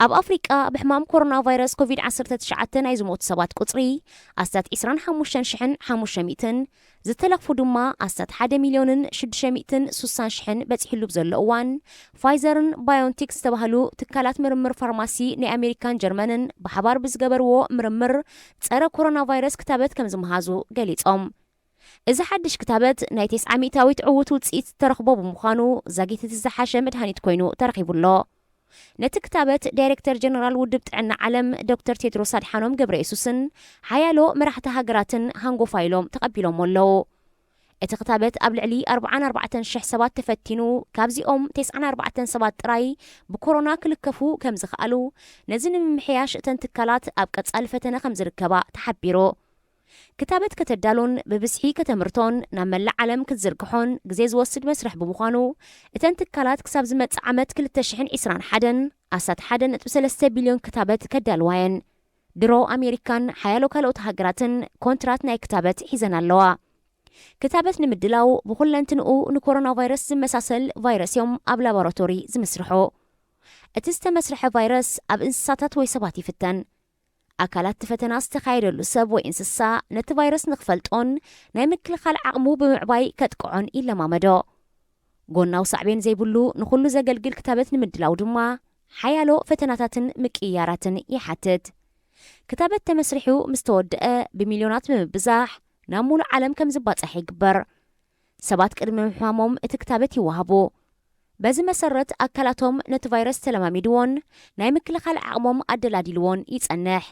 ኣብ ኣፍሪቃ ብሕማም ኮሮና ቫይረስ ኮቪድ-19 ናይ ዝሞቱ ሰባት ቁጽሪ ኣስታት 25500 ዝተለኽፉ ድማ ኣስታት 1,660,000 በፂሕሉ ዘሎ እዋን ፋይዘርን ባዮንቴክ ዝተባህሉ ትካላት ምርምር ፋርማሲ ናይ ኣሜሪካን ጀርመንን ብሓባር ብዝገበርዎ ምርምር ጸረ ኮሮና ቫይረስ ክታበት ከም ዝመሃዙ ገሊጾም እዚ ሓድሽ ክታበት ናይ 900 ዕውት ውፅኢት ተረኽቦ ብምዃኑ ዛጊት ዝሓሸ መድሃኒት ኮይኑ ተረኺቡሎ ነቲ ክታበት ዳይሬክተር ጀነራል ውድብ ጥዕና ዓለም ዶክተር ቴድሮስ አድሓኖም ገብረየሱስን ሓያሎ መራሕቲ ሃገራትን ሃንጎፋይሎም ተቐቢሎም ኣለዉ እቲ ክታበት ኣብ ልዕሊ 44,000 ሰባት ተፈቲኑ ካብዚኦም 94 ሰባት ጥራይ ብኮሮና ክልከፉ ከም ዝኽኣሉ ነዚ ንምምሕያሽ እተን ትካላት ኣብ ቀጻሊ ፈተነ ከም ዝርከባ ተሓቢሩ ክታበት ከተዳሎን ብብስሒ ከተምርቶን ናብ መላእ ዓለም ክትዝርግሖን ግዜ ዝወስድ መስርሕ ብምዃኑ እተን ትካላት ክሳብ ዝመጽእ ዓመት 2021 ኣስታት 1.3 ቢልዮን ክታበት ከዳልዋየን ድሮ ኣሜሪካን ሓያሎ ካልኦት ሃገራትን ኮንትራት ናይ ክታበት ሒዘን ኣለዋ ክታበት ንምድላው ብኹለንትንኡ ንኮሮና ቫይረስ ዝመሳሰል ቫይረስ እዮም ኣብ ላቦራቶሪ ዝመስርሑ እቲ ዝተመስርሐ ቫይረስ ኣብ እንስሳታት ወይ ሰባት ይፍተን ኣካላት ፈተና ዝተኻየደሉ ሰብ ወይ እንስሳ ነቲ ቫይረስ ንኽፈልጦን ናይ ምክልኻል ዓቕሙ ብምዕባይ ከጥቅዖን ይለማመዶ ጎናው ሳዕቤን ዘይብሉ ንኹሉ ዘገልግል ክታበት ንምድላው ድማ ሓያሎ ፈተናታትን ምቅያራትን ይሓትት ክታበት ተመስሪሑ ምስ ተወድአ ብሚልዮናት ብምብዛሕ ናብ ሙሉእ ዓለም ከም ዝባፅሕ ይግበር ሰባት ቅድሚ ምሕማሞም እቲ ክታበት ይወሃቡ በዚ መሰረት ኣካላቶም ነቲ ቫይረስ ተለማሚድዎን ናይ ምክልኻል ዓቕሞም ኣደላዲልዎን ይጸንሕ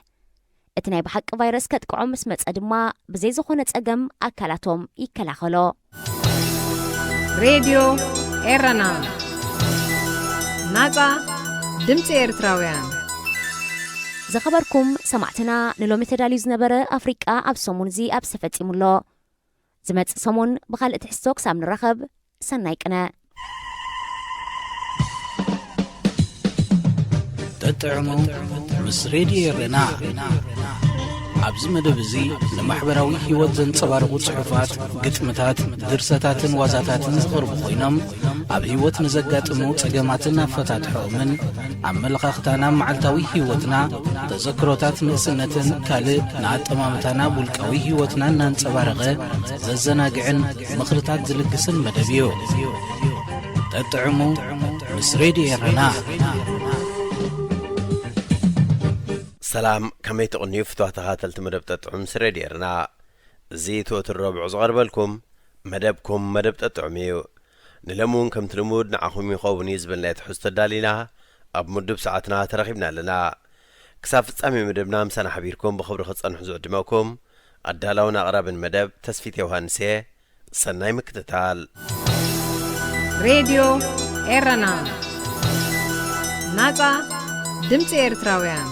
እቲ ናይ ብሓቂ ቫይረስ ከጥቅዖም ምስ መጸ ድማ ብዘይ ዝኾነ ጸገም ኣካላቶም ይከላኸሎ ሬድዮ ኤረና ናጻ ድምፂ ኤርትራውያን ዝኸበርኩም ሰማዕትና ንሎሚ ተዳልዩ ዝነበረ ኣፍሪቃ ኣብ ሰሙን እዚ ኣብ ዝተፈጺሙሎ ዝመጽእ ሰሙን ብኻልእ ትሕዝቶ ክሳብ ንራኸብ ሰናይ ቅነ ተጥዕሙ ምስ ሬድዮ ኤረና ኣብዚ መደብ እዚ ንማሕበራዊ ህይወት ዘንጸባርቑ ጽሑፋት ግጥምታት ድርሰታትን ዋዛታትን ዝቐርቡ ኮይኖም ኣብ ህይወት ንዘጋጥሙ ጸገማትን ኣፈታትሖምን ኣመለኻኽታና መዓልታዊ ህይወትና ተዘክሮታት ንእስነትን ካልእ ንኣጠማምታና ውልቃዊ ህይወትና እናንጸባረቐ ዘዘናግዕን ምኽርታት ዝልግስን መደብ እዩ ተጥዕሙ ምስ ሬድዮ ኤረና سلام كميت أغنية فتوى تخاتلت مدب تطعم سريد يرنا زيتو الربع صغر بالكم مدبكم مدب تطعميو نلمون كم تلمود نعخم يخوب نيزبن لا يتحس تدالينا أب مدب ساعتنا ترخبنا لنا ክሳብ ፍጻሜ መደብና ምሳና ሓቢርኩም ብኽብሪ ክጸንሑ ዝዕድመኩም ኣዳላውን ኣቕራብን መደብ ተስፊት ዮሃንስ ሰናይ ምክትታል ሬድዮ ኤረና ናጻ ድምፂ ኤርትራውያን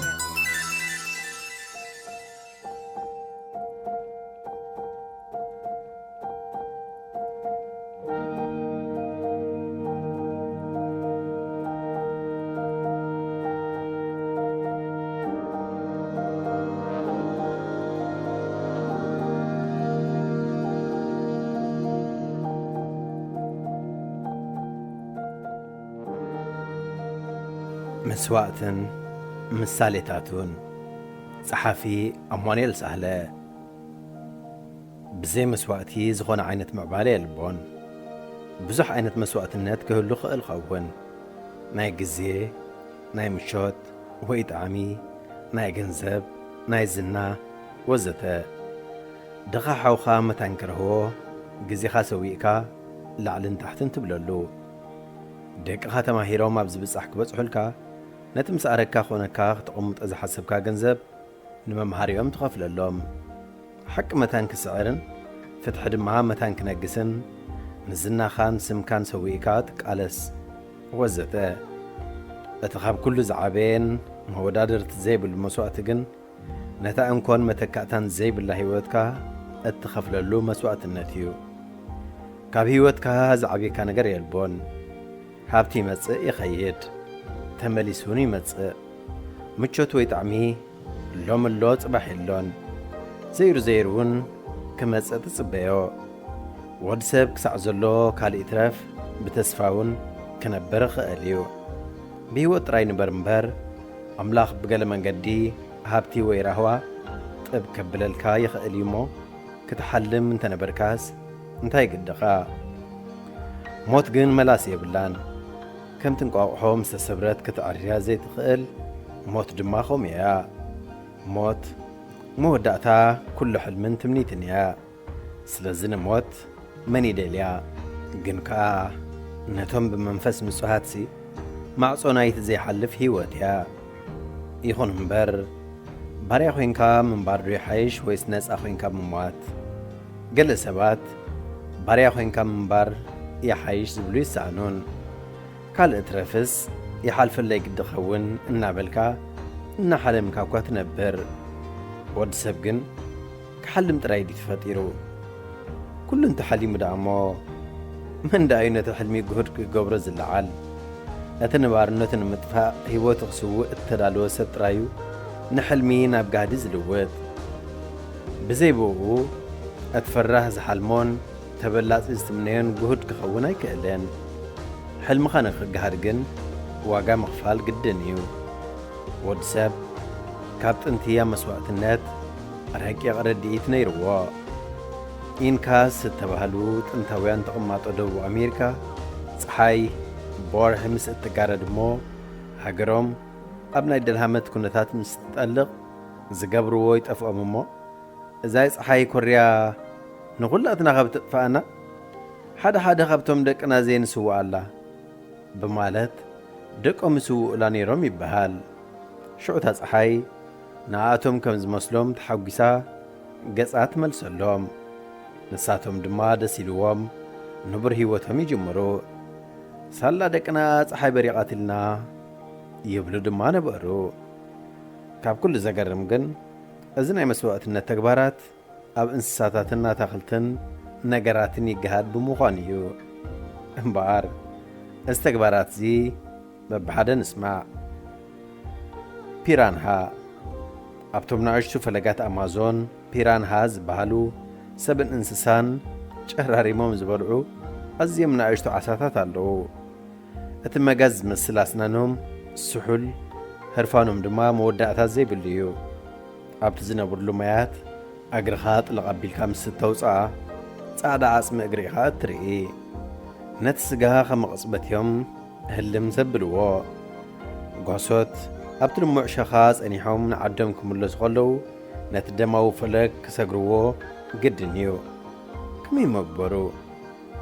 مسواءتن مساليتاتون صحفي أموانيل سهلة بزي مسواءتي زغون عينة معبالي البون بزح عينة مسواءتنات كهلو خقل خون ناي قزيه ناي مشوت ويت عمي ناي جنزب ناي زنا وزتا دغا حوخا متانكرهو قزي خاسويكا لعلن تحتن تبلولو دك خاتما هيرو ما بزبصح كبصحلكا نتمس أركا خونكا تقومت إذا حسبكا جنزب نما مهاريوم تغفللهم حق متان كسعرن فتح دمها متان كنقسن نزلنا خان سمكان سويكات قالس وزته اتخاب كل زعابين هو دادر تزيب المسوات جن نتا انكون متكاتان زيب الله هيوتكا اتخفللو مسوات النتيو كاب هيوتكا زعابي كان غير يلبون هابتي مصئ يخيد تمليسوني مصئ مچوت وي طعمي لوم اللو صباح اللون زيرون كمصئ تصبيو ودسب كسع زلو كالي اترف بتسفاون كنبر خاليو بيو طراي نبرمبر املاخ بقل منقدي هابتي وي راهوا طب كبللكا يخاليمو كتحلم انت نبركاس انتاي قدخا موت جن ملاس يبلان كم تنقاوحو مستسبرت كتعريا زي تخيل موت دماخهم يا موت مودعتا كل حلم تمنيتن يا سلازن موت مني دليا جنكا نتهم بمنفس مسوهاتسي مع صنايت زي حلف هيوت يا يخون مبر باري أخوينكا من بار حيش ويسنس أخوينكا من موات قل سبات باري أخوينكا من بار يحيش زبلو يسعنون كال اترفس يحالف اللي قد خون النابلكا إنا حلمكا كوا تنبر ود سبقن كحلم ترايدي تفاتيرو كل انت حليم دعمو من دعينة حلمي قهدك قبرز اللعال اتنبارنو تنمتفا هيو تغسو التدالو سترايو نحلمي نابقادي زلوات بزيبوه اتفراه زحلمون تبلات استمنين جهد كخونا كألين حلم خانق جهرجن واجا مخفال جدنيو واتساب كابت انتيا مسوات النت أرهقي أغردي تنيروا إن كاس تبهلوت انتويان تقمات أدو أمريكا صحاي بورهمس التجارد مو هجرم أبناء الدلهمت كنتات مستقلق زجبرو ويت أفو أممو زي صحاي كوريا نقول أتنا غبت فأنا حدا غبتهم دك أنا زين سوى الله بمالت دك سوى لاني رمي بهال شو تصحي نعاتهم كم زمسلوم تحوجسا قصات ملسلوم نساتهم دما دسيلوم نبر هيوتهم يجمرو سالا دك أنا صحي بريقاتلنا يبلو دما نبرو كاب كل زقرم جن أزنا مسواتنا التكبارات أب إنساتنا تخلتن نجاراتني جهاد بمخانيو إمبار استكبارات زي ببحدا نسمع بيرانها أبتم نعيشو فلقات أمازون بيرانها زبالو سبن إنسان شهراري موم زبالعو أزيم نعيشتو عساتات اللو أتمجاز مسلاسنانهم السحل هرفانهم دما مودعتا زي بالليو أبتزنا برلو ميات أجرخات لقبل خمس توسعة صعد عاصم أجرخات تري نتسجها خمقصبت يوم هلم زبلوا قصوت أبتر معشخاص أنيهم نعدمكم اللي صغلو نتدموا فلك سجروا جد نيو كمي مقبرو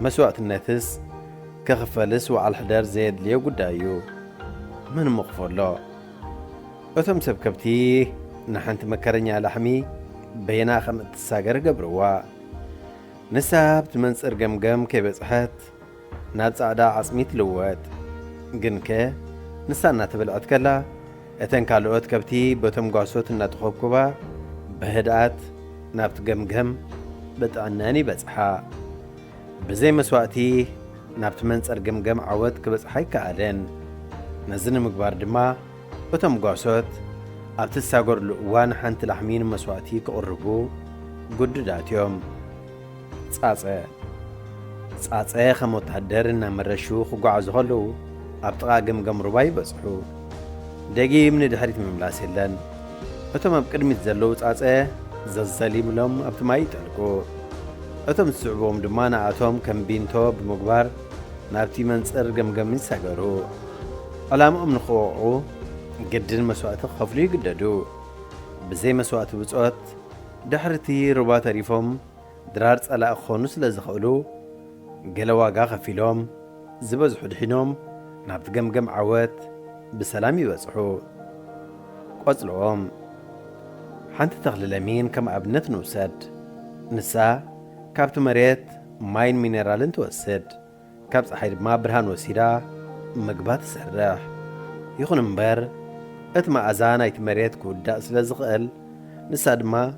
مسوات النتس كخفلس وعلى الحدار زيد ليو قدايو من مغفر له أتم سب كبتي نحنت مكرنيا لحمي بينا خم تساجر قبروا نساب تمنصر جمجم كبصحت نابص عدا عصميت لوات جنكه نسانا تبلعت كلا اتن كالوت كبتي بتم قاسوت نتخوكبا بهدات نابت جمجم بتعناني بصحا بزي مسواتي نابت منصر جمجم عود كبصحي كالن نزن مقبار دما بتم قاسوت أبت الساقر لقوان حانت لحمين مسواتي كقربو قددات يوم صاصة خموت هدرنا مرشو خقع زغلو أبتقا قمقم رباي بصحو داقي من دحريت مملاس يلن أتم بقدمت زلو صاصة زلزلي ملوم أبت ما يتعلقو أتم السعبوم دمانا أتم كم بينتو بمقبار نابتي منصر قمقم يساقرو علام أمن خوعو قدن مسوات خفلي قددو بزي مسوات بصوت دحرتي ربا تريفهم درارت على أخونس لزخولو قلوا واقا خفيلهم زبزحو دحينهم نابت قمقم عوات بسلامي بصحو قوصلوهم حانت تغللمين كم أبنت نوسد نسا كابت مريت ماين مينيرالن توسد كابت صحيد ما برهان وسيرا مقبات سرح يخون مبر اتما أزانا يتمريت كودا سلزغل نسا دما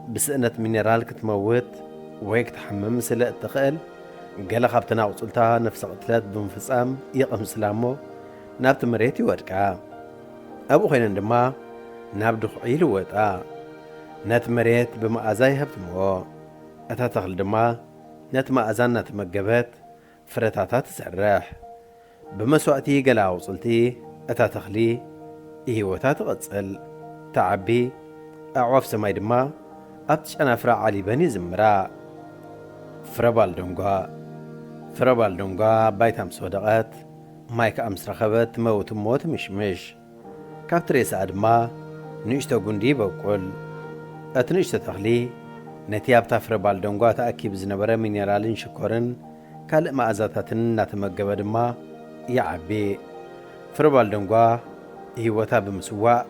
بسئنة مينيرال كتموت ويك تحمم سلق تخيل قال خابتنا وصلتها نفس قتلات بنفصام يقم سلامو نابت مريتي ودكا أبو خينا دما نابدو خعيل وطا نات مريت بما أزاي هبتمو أتا تخل دما نات ما أزان نات مقبت فرتاتات سرح بمسوأتي قال وصلتي أتا تخلي إيوتات غتصل تعبي أعواف سماي دما أبتش أنا فرع علي بني زمرا فربال دونغا بايتام صدقات مايك أمس رخبت موت مش كابتريس أدما نشتو قندي بقول أتنشتو تخلي نتيابتا فربال دونغا تأكيب زنبرا مينيرالين شكورن كالق ما أزاتاتن ناتمقب دما يعبي فربال دونغا هيوتا بمسواء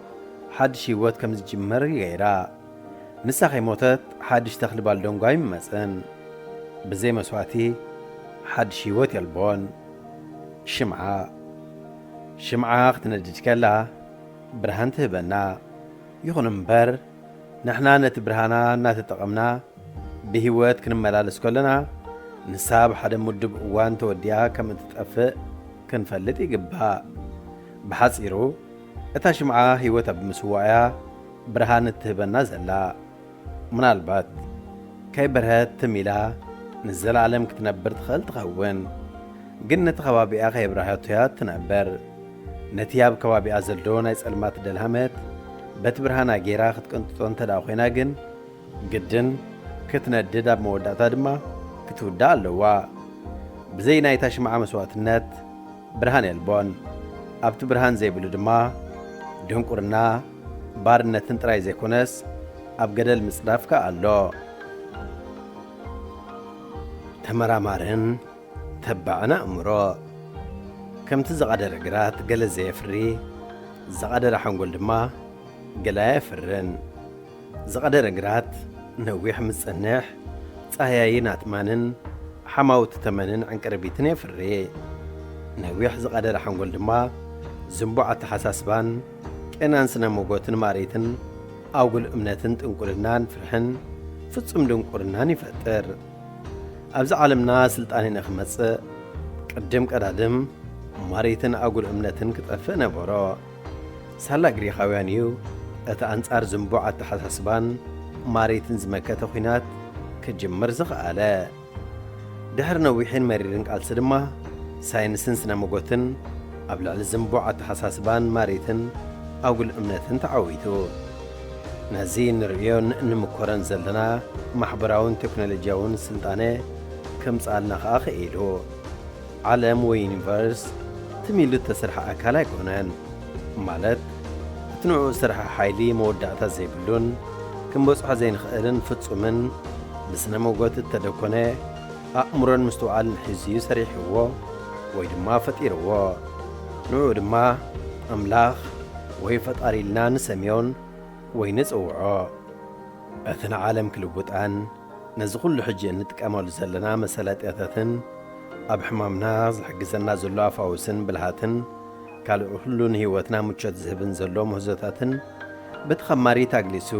حدش هيوت كمز جمر غيرا نسا خيموتت حدش تخلي بالدونغا يمسن بزي مسواتي حدش هيوت يلبون شمعة اختندج كلا برهان تهبنا يخون مبر نحنا نتبرهانا ناتتقمنا بهيوت كنملالس كلنا نساب حدا مدب اوان توديها كم تتقفق كنفلت يقبها بحصيرو اتا شمعة هيوتا بمسوايا برهان تهبنا زلا منالبات كاي برهات تميلا نزل عالم كتنبر تخل تخون قلنا خوابئة خي براهاتيات تنبر نتياب كوابئة زلدونا يسألمات دلهمت بتبرهانا جيرا خد كنتون تداوخينا جن قدن كتندد بموداتا دما كتودا اللوا بزينا يتاشمع مسوات النت برهان يلبون أبت برهان زي بلو دما دون قرنا بارنا تنتراي زي كونس أبقدل مصدافك اللو تمرامارن تبعنا أمرو كم تزقدر قرات قل زي فري زقدر حنقول دما قلا يفرن زقدر قرات نويح مصنح صهياين أتمانن حماوت تمنن عن قربيتن يفري نويح زقدر حنقول دما زنبوع تحساسبان كأنان سنة موقوتن ماريتن أوغل أمنتن تنقلنان فرحن فتصم دنقلنان يفتر أبز عالمنا سلطانين أخمص قدم قدادم ماريتن أقول أمنتن كتفنا برا سهلا قري خوانيو أتا أنصار زنبوع التحساسبان ماريتن زمكة خوينات كجمر زغالا دحر نويحين مريرنك ألسدما ساينسن سنة مقوتن أبلع الزنبوع التحساسبان ماريتن أقول أمنتن تعويتو نازين ريون نمكورن زلنا محبراون تكنولوجياون سلطانة كم سألنا خاخ إيلو عالم ويونيفرس تميلو تسرح أكالا يكونن مالت تنوعو سرح حايلي مودعتا زيبلون كم بصحة زين خيرن فتسومن بسنا موقوت التدكونة أأمرن مستوعال حزيو سريحيوو ويدما فتيروو نوعو دما أملاخ ወይ ፈጣሪ ኢልና ንሰምዮን ወይ ንጽውዖ እትን ዓለም ክልውጣን ነዚ ኩሉ ሕጂ እንጥቀመሉ ዘለና መሰላጥያታትን ኣብ ሕማምና ዝሕግዘና ዘሎ ኣፋውስን ብልሃትን ካልእ ሁሉን ህይወትና ምቾት ዝህብን ዘሎ ምህዞታትን ብተኸማሪ ታግሊሱ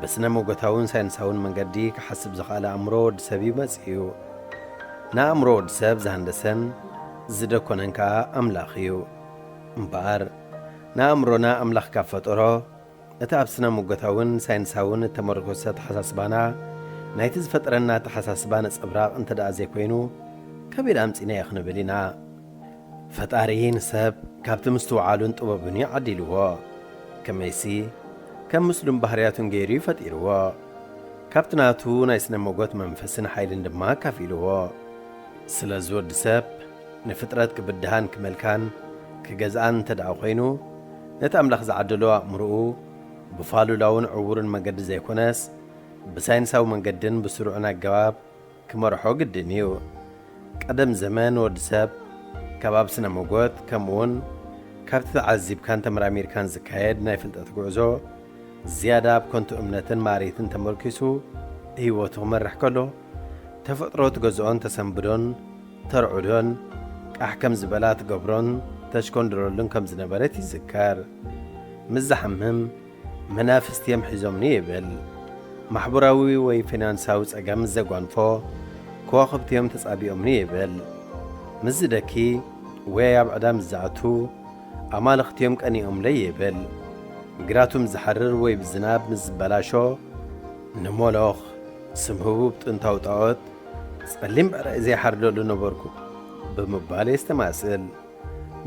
በስነ መጎታውን ሳይንሳውን መንገዲ ክሓስብ ዝኽኣለ ኣእምሮ ወዲ ሰብ ይመጽኡ ንኣእምሮ ወዲ ሰብ ዝሃንደሰን ዝደኮነን ከዓ ኣምላኽ እዩ እምበኣር ንኣእምሮና ኣምላኽ ካብ ፈጠሮ እቲ ኣብ ስነ መጎታውን ሳይንሳውን እተመርኮሰ ተሓሳስባና ናይቲ ዝፈጠረና ተሓሳስባ ነጸብራቕ እንተ ደኣ ዘይኮይኑ ከቢድ ኣምፂና ይኽንብል ኢና ፈጣሪ ንሰብ ካብቲ ምስትውዓሉን ጥበቡን ዓዲልዎ ከመይሲ ከም ምስሉም ባህርያቱን ገይሩ ይፈጢርዎ ካብቲ ናቱ ናይ ስነ መጎት መንፈስን ሓይልን ድማ ካፊልዎ ስለዚ ወዲ ሰብ ንፍጥረት ክብድሃን ክመልካን ክገዝኣን እንተ ደኣ ኮይኑ ነቲ ኣምላኽ ዝዓደሎ ኣእምርኡ ብፋሉላውን ዕውርን መንገዲ ዘይኮነስ ብሳይንሳዊ መንገድን ብስሩዕን ኣገባብ ክመርሖ ግድን እዩ ቀደም ዘመን ወዲ ሰብ ከባብ ስነ መጎት ከምኡውን ካብቲ ተዓዚብካን ተመራሚርካን ዝካየድ ናይ ፍልጠት ጉዕዞ ዝያዳ ኣብ ኮንቱ እምነትን ማሬትን ተመርኪሱ ህይወቱ ክመርሕ ከሎ ተፈጥሮ ትገዝኦን ተሰንብዶን ተርዑዶን ቃሕ ከም ዝበላ ትገብሮን ተሽኮንድረሉን ከም ዝነበረት ይዝከር ምዛሕምም መናፍስቲ እዮም ሒዞምኒ ይብል ማሕበራዊ ወይ ፊናንሳዊ ጸገም ዘጓንፎ ከዋኽብቲ እዮም ተጻቢኦምኒ ይብል ምዝደኪ ወይ ኣብ ዕዳም ዝኣቱ ኣማልኽቲ እዮም ቀኒኦምለይ ይብል ግራቱም ዝሓርር ወይ ብዝናብ ምስ ዝበላሾ ንሞሎኽ ስምህቡብ ጥንታዊ ጣዖት ጸሊም ብዕራይ ዘይሓርደሉ ነበርኩ ብምባል የስተማስል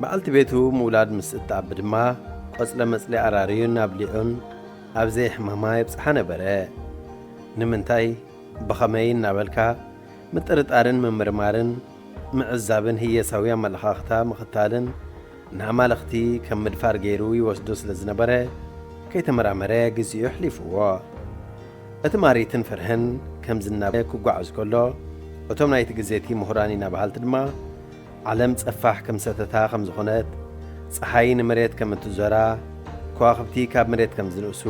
በዓልቲ ቤቱ ምውላድ ምስ እትኣብ ድማ ቆጽለ መጽለ ኣራርዩን ኣብሊዑን ኣብ ዘይሕማማ የብጽሓ ነበረ ንምንታይ ብኸመይ እናበልካ ምጥርጣርን ምምርማርን ምዕዛብን ህየሳዊ ኣመለኻኽታ ምኽታልን ንኣማልኽቲ ከም ምድፋር ገይሩ ይወስዶ ስለ ዝነበረ ከይተመራመረ ግዚኡ ሕሊፍዎ እቲ ማሪትን ፍርህን ከም ዝናበ ክጓዓዝ ከሎ እቶም ናይቲ ግዜቲ ምሁራን እናባሃልቲ ድማ ዓለም ጸፋሕ ከም ሰተታ ከም ዝኾነት ፀሓይ ንመሬት ከም እትዞራ ከዋኽብቲ ካብ መሬት ከም ዝንእሱ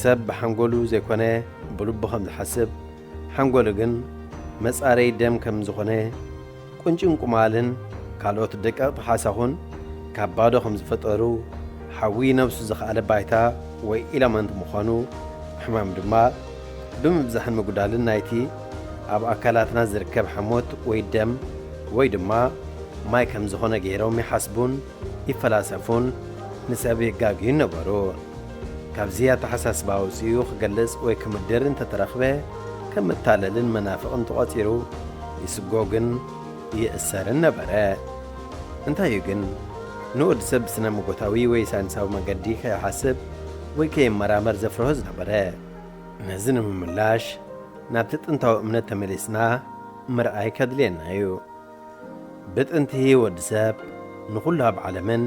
ሰብ ብሓንጎሉ ዘይኮነ ብልቡ ከም ዝሓስብ ሓንጎሉ ግን መጻረይ ደም ከም ዝኾነ ቁንጭን ቁማልን ካልኦት ደቀቕቲ ሓሳኹን ካብ ባዶ ከም ዝፈጠሩ ሓዊ ነብሱ ዝኽኣለ ባይታ ወይ ኢለመንት ምዃኑ ሕማም ድማ ብምብዛሕን ምጉዳልን ናይቲ ኣብ ኣካላትና ዝርከብ ሓሞት ወይ ደም ወይ ድማ ማይ ከም ዝኾነ ገይሮም ይሓስቡን ይፈላሰፉን ንሰብ ይጋግዩን ነበሩ ካብዚ ኣተሓሳስባ ውፅኡ ክገልጽ ወይ ክምድር እንተተረኽበ ከም መታለልን መናፍቕን ተቖፂሩ ይስጎግን ይእሰርን ነበረ እንታይ እዩ ግን ንወዲ ሰብ ስነ መጎታዊ ወይ ሳይንሳዊ መንገዲ ከይሓስብ ወይ ከይመራመር ዘፍርሆ ዝነበረ ነዚ ንምምላሽ ናብቲ ጥንታዊ እምነት ተመሊስና ምርኣይ ከድልየና እዩ ብጥንቲ ወዲ ሰብ ንኹሉ ኣብ ዓለምን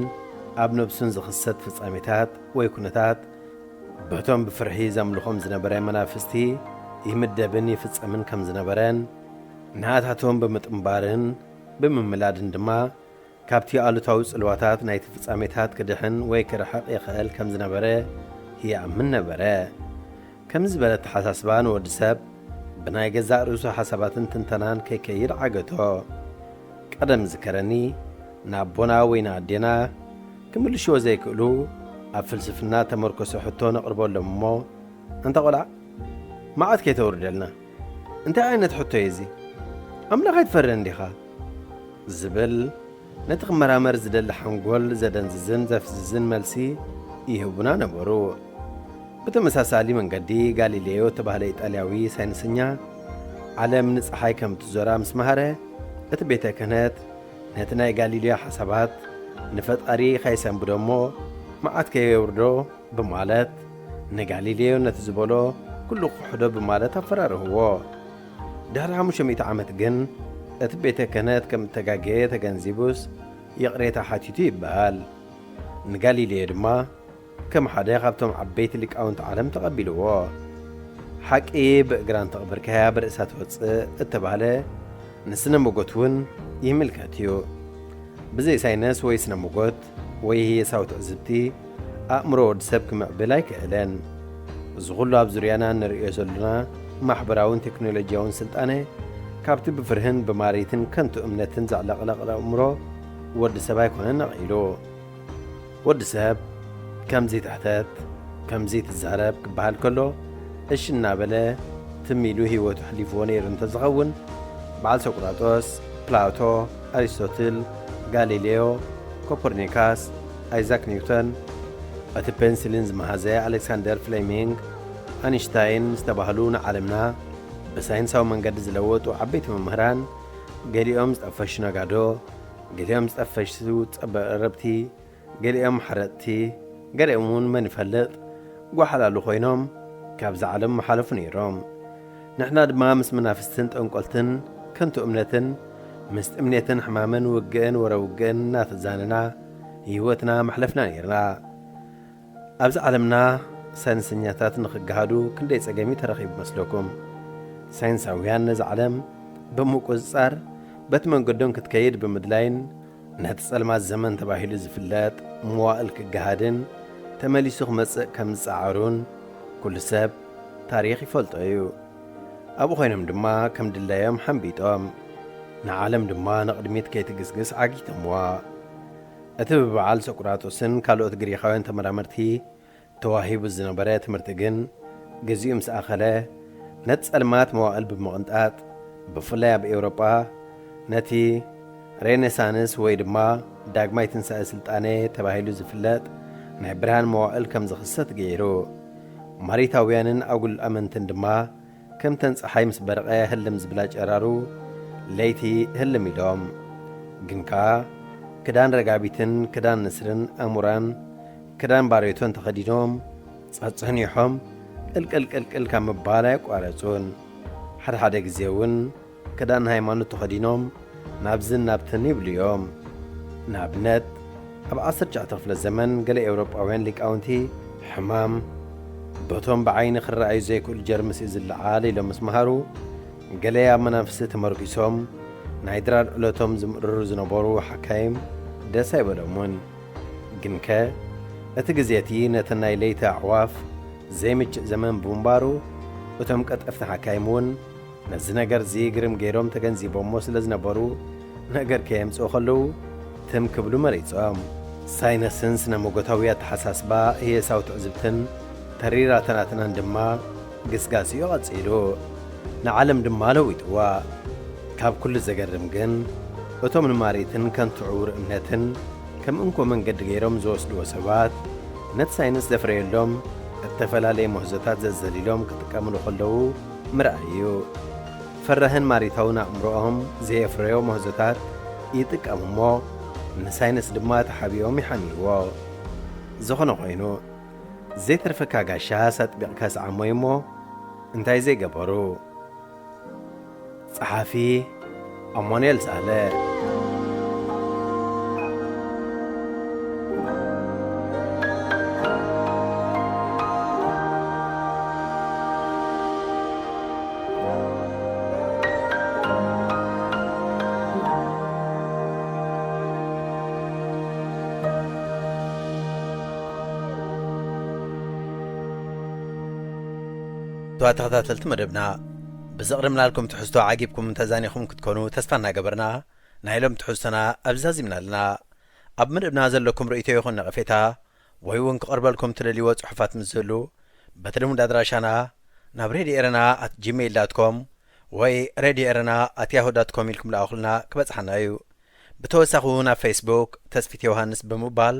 ኣብ ነብሱን ዝኽሰት ፍጻሜታት ወይ ኩነታት በቶም ብፍርሒ ዘምልኾም ዝነበረ መናፍስቲ ይምደብን ይፍጸምን ከም ዝነበረን ንኣታቶም ብምጥምባርን ብምምላድን ድማ ካብቲ ኣሉታዊ ጽልዋታት ናይቲ ፍጻሜታት ክድሕን ወይ ክርሕቕ ይኽእል ከም ዝነበረ ይኣምን ነበረ ከም ዝበለ ተሓሳስባ ንወዲ ሰብ ብናይ ገዛእ ርእሱ ሓሳባትን ትንተናን ከይከይድ ዓገቶ ቀደም ዝከረኒ ንኣቦና ወይ ንኣዴና ክምልሽዎ ዘይክእሉ ኣብ ፍልስፍና ተመርኮሶ ሕቶ ነቕርበሎም እሞ እንተ ቖልዓ መዓት ከይተውርደልና እንታይ ዓይነት ሕቶ እዩ እዙ ኣምላኽ ኣይትፈርድ እንዲኻ ዝብል ነቲ ክመራመር ዝደሊ ሓንጎል ዘደንዝዝን ዘፍዝዝን መልሲ ይህቡና ነበሩ ብተመሳሳሊ መንገዲ ጋሊሌዮ ተባህለ ኢጣልያዊ ሳይንስኛ ዓለም ንፀሓይ ከም እትዞራ ምስ መሃረ እቲ ቤተ ክህነት ነቲ ናይ ጋሊሌዮ ሓሳባት ንፈጣሪ ኸይሰንብዶ እሞ መዓት ከየውርዶ ብማለት ንጋሊሌዮ ነቲ ዝበሎ ኩሉ ክሕዶ ብማለት ኣፈራርህዎ ድሕሪ 500 ዓመት ግን እቲ ቤተ ክህነት ከም እተጋገየ ተገንዚቡስ የቕሬታ ሓቲቱ ይበሃል ንጋሊሌዮ ድማ ከም ሓደ ካብቶም ዓበይቲ ሊቃውንቲ ዓለም ተቐቢልዎ ሓቂ ብእግራን ተቕብርከያ ብርእሳ ትወፅእ እተባህለ ንስነ መጎት እውን ይምልከት እዩ ብዘይ ሳይነስ ወይ ስነ መጎት ወይ ህየሳዊ ትዕዝብቲ ኣእምሮ ወዲ ሰብ ክምዕብል ኣይክእለን እዚ ኩሉ ኣብ ዙርያና ንሪኦ ዘለና ማሕበራውን ቴክኖሎጂያውን ስልጣነ ካብቲ ብፍርህን ብማሪትን ከንቱ እምነትን ዘዕለቕለቕ ኣእምሮ ወዲ ሰብ ኣይኮነን ነቒሉ ወዲ ሰብ ከምዚ ትሕተት ከምዚ ትዛረብ ክበሃል ከሎ እሺ እናበለ ትሚሉ ህይወቱ ሕሊፍዎ ነይሩ እንተዝኸውን በዓል ሶቅራጦስ ፕላቶ ኣሪስቶትል ጋሊሌዮ ኮፐርኒካስ ኣይዛክ ኒውተን እቲ ፔንሲሊን ዝመሃዘ ኣሌክሳንደር ፍሌሚንግ ኣንሽታይን ዝተባህሉ ንዓለምና ብሳይንሳዊ መንገዲ ዝለወጡ ዓበይቲ መምህራን ገሊኦም ዝጠፈሹ ነጋዶ ገሊኦም ዝጠፈሹ ጸበረብቲ ገሊኦም ሓረጥቲ ገሊኦም እውን መን ይፈልጥ ጓሓላሉ ኮይኖም ካብዚ ዓለም መሓለፉ ነይሮም ንሕና ድማ ምስ መናፍስትን ጠንቆልትን ከንቱ እምነትን ምስ እምነትን ሕማምን ውግእን ወረውግእን እናተዛንና ህይወትና መሕለፍና ነይርና ኣብዚ ዓለምና ሳይንሰኛታት ንኽገሃዱ ክንደይ ጸገሚ ተረኺቡ መስለኩም ሳይንሳውያን ነዚ ዓለም ብምቁፅጻር በቲ መንገዶም ክትከይድ ብምድላይን ነቲ ጸልማት ዘመን ተባሂሉ ዝፍለጥ መዋእል ክገሃድን ተመሊሱ ክመጽእ ከም ዝጸዓሩን ኩሉ ሰብ ታሪኽ ይፈልጦ እዩ ኣብኡ ኮይኖም ድማ ከም ድለዮም ሓንቢጦም ንዓለም ድማ ንቕድሚት ከይትግስግስ ዓጊቶምዋ እቲ ብበዓል ሶቅራጦስን ካልኦት ግሪኻውያን ተመራመርቲ ተዋሂቡ ዝነበረ ትምህርቲ ግን ገዚኡ ምስ ኣኸለ ነቲ ጸልማት መዋእል ብምቕንጣጥ ብፍላይ ኣብ ኤውሮጳ ነቲ ሬኔሳንስ ወይ ድማ ዳግማይ ትንሣኤ ስልጣነ ተባሂሉ ዝፍለጥ ናይ ብርሃን መዋእል ከም ዝኽሰት ገይሩ ማሪታውያንን ኣጉል ኣመንትን ድማ ከም ተንፀሓይ ምስ በርቐ ህልም ዝብላ ጨራሩ ለይቲ ህልም ኢሎም ግንካ ክዳን ረጋቢትን ክዳን ንስርን ኣሙራን ክዳን ባሬቶን ተኸዲኖም ጸጽህኒሖም ቅልቅልቅልቅል ካብ ምባል ኣይቋረጹን ሓደ ግዜ እውን ክዳን ሃይማኖት ተኸዲኖም ናብዝን ናብትን ይብሉ እዮም ንኣብነት ኣብ 19 ክፍለ ዘመን ገለ ኤውሮጳውያን ሊቃውንቲ ሕማም በቶም ብዓይኒ ክረኣዩ ዘይክእሉ ጀርምስ እዩ ዝለዓል ኢሎም ምስ መሃሩ ገለ ኣብ መናፍሲ ተመርኪሶም ናይ ድራር ዕለቶም ዝምርሩ ዝነበሩ ሓካይም ደስ ኣይበሎምን ግንከ እቲ ግዜቲ ነቲ ናይ ለይቲ ኣዕዋፍ ዘይምችእ ዘመን ብምንባሩ እቶም ቀጠፍቲ ሓካይም እውን ነዚ ነገር እዚ ግርም ገይሮም ተገንዚቦሞ ስለ ዝነበሩ ነገር ከየምፅኡ ከለዉ ትም ክብሉ መሪፆም ሳይነስን ስነ መጎታዊ ኣተሓሳስባ ህየሳዊ ትዕዝብትን ተሪራተናትናን ድማ ግስጋሲኡ ቐጺሉ ንዓለም ድማ ለዊጥዋ ካብ ኩሉ ዘገርም ግን እቶም ንማሪትን ከንቱ ዕውር እምነትን ከም እንኮ መንገዲ ገይሮም ዝወስድዎ ሰባት ነቲ ሳይንስ ዘፍረየሎም እተፈላለየ ምህዞታት ዘዘሊሎም ክጥቀምሉ ከለዉ ምርኣይ እዩ ፈረህን ማሪታውን ኣእምሮኦም ዘየፍረዮ ምህዞታት ይጥቀሙ እሞ ንሳይንስ ድማ ተሓቢኦም ይሓሚዎ ዝኾነ ኮይኑ ዘይተርፈካ ጋሻ ሰጥቢቕካ ሰዓሞይ እሞ እንታይ ዘይገበሩ ጸሓፊ ኣሞኔል ሳለ ተኸታተልቲ መደብና ብዘቕድምና ልኩም ትሕዝቶ ዓጊብኩም ተዛኒኹም ክትኮኑ ተስፋ እናገበርና ናይ ሎም ትሕዝቶና ኣብዛዚምና ኣለና ኣብ መደብና ዘለኩም ርእይቶ ይኹን ነቐፌታ ወይ እውን ክቐርበልኩም ትደልይዎ ጽሑፋት ምስ ዘሉ በትልሙድ ኣድራሻና ናብ ሬድዮ ኤረና @gmail.com ወይ ሬድዮ ኤረና @yahoo.com ኢልኩም ለኣኹልና ክበጽሓና እዩ ብተወሳኺ እውን ኣብ ፌስቡክ ተስፊት ዮሃንስ ብምባል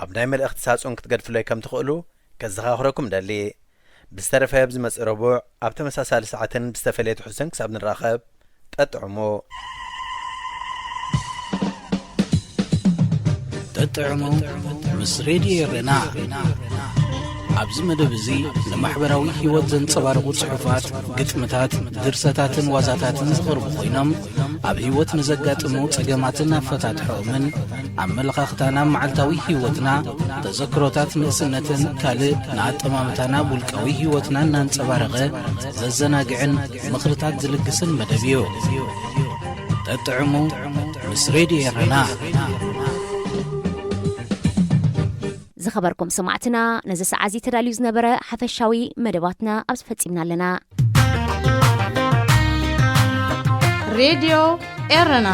ኣብ ናይ መልእኽቲ ሳጹን ክትገድፍለይ ከም ትኽእሉ ከዘኻኽረኩም ደሊ ብዝተረፈ ብዝመጽእ ረቡዕ ኣብ ተመሳሳሊ ሰዓትን ብዝተፈለየ ትሕዝቶን ክሳብ ንራኸብ ጠጥዕሙ ጠጥዕሙ ምስ ሬድዮ ኤረና ኣብዚ መደብ እዚ ንማሕበራዊ ህይወት ዘንጸባርቑ ጽሑፋት ግጥምታት ድርሰታትን ዋዛታትን ዝቐርቡ ኮይኖም ኣብ ህይወት ንዘጋጥሙ ጸገማትን ኣፈታትሖምን ኣመለኻኽታና መዓልታዊ ህይወትና ተዘክሮታት ንእስነትን ካልእ ንኣጠማምታና ውልቃዊ ህይወትና እናንጸባረቐ ዘዘናግዕን ምኽርታት ዝልግስን መደብ እዩ ጠጥዕሙ ምስ ሬድዮ ኤረና ዝኸበርኩም ሰማዕትና ነዚ ሰዓዚ ተዳልዩ ዝነበረ ሓፈሻዊ መደባትና ኣብዝ ፈጺምና ኣለና ሬድዮ ኤረና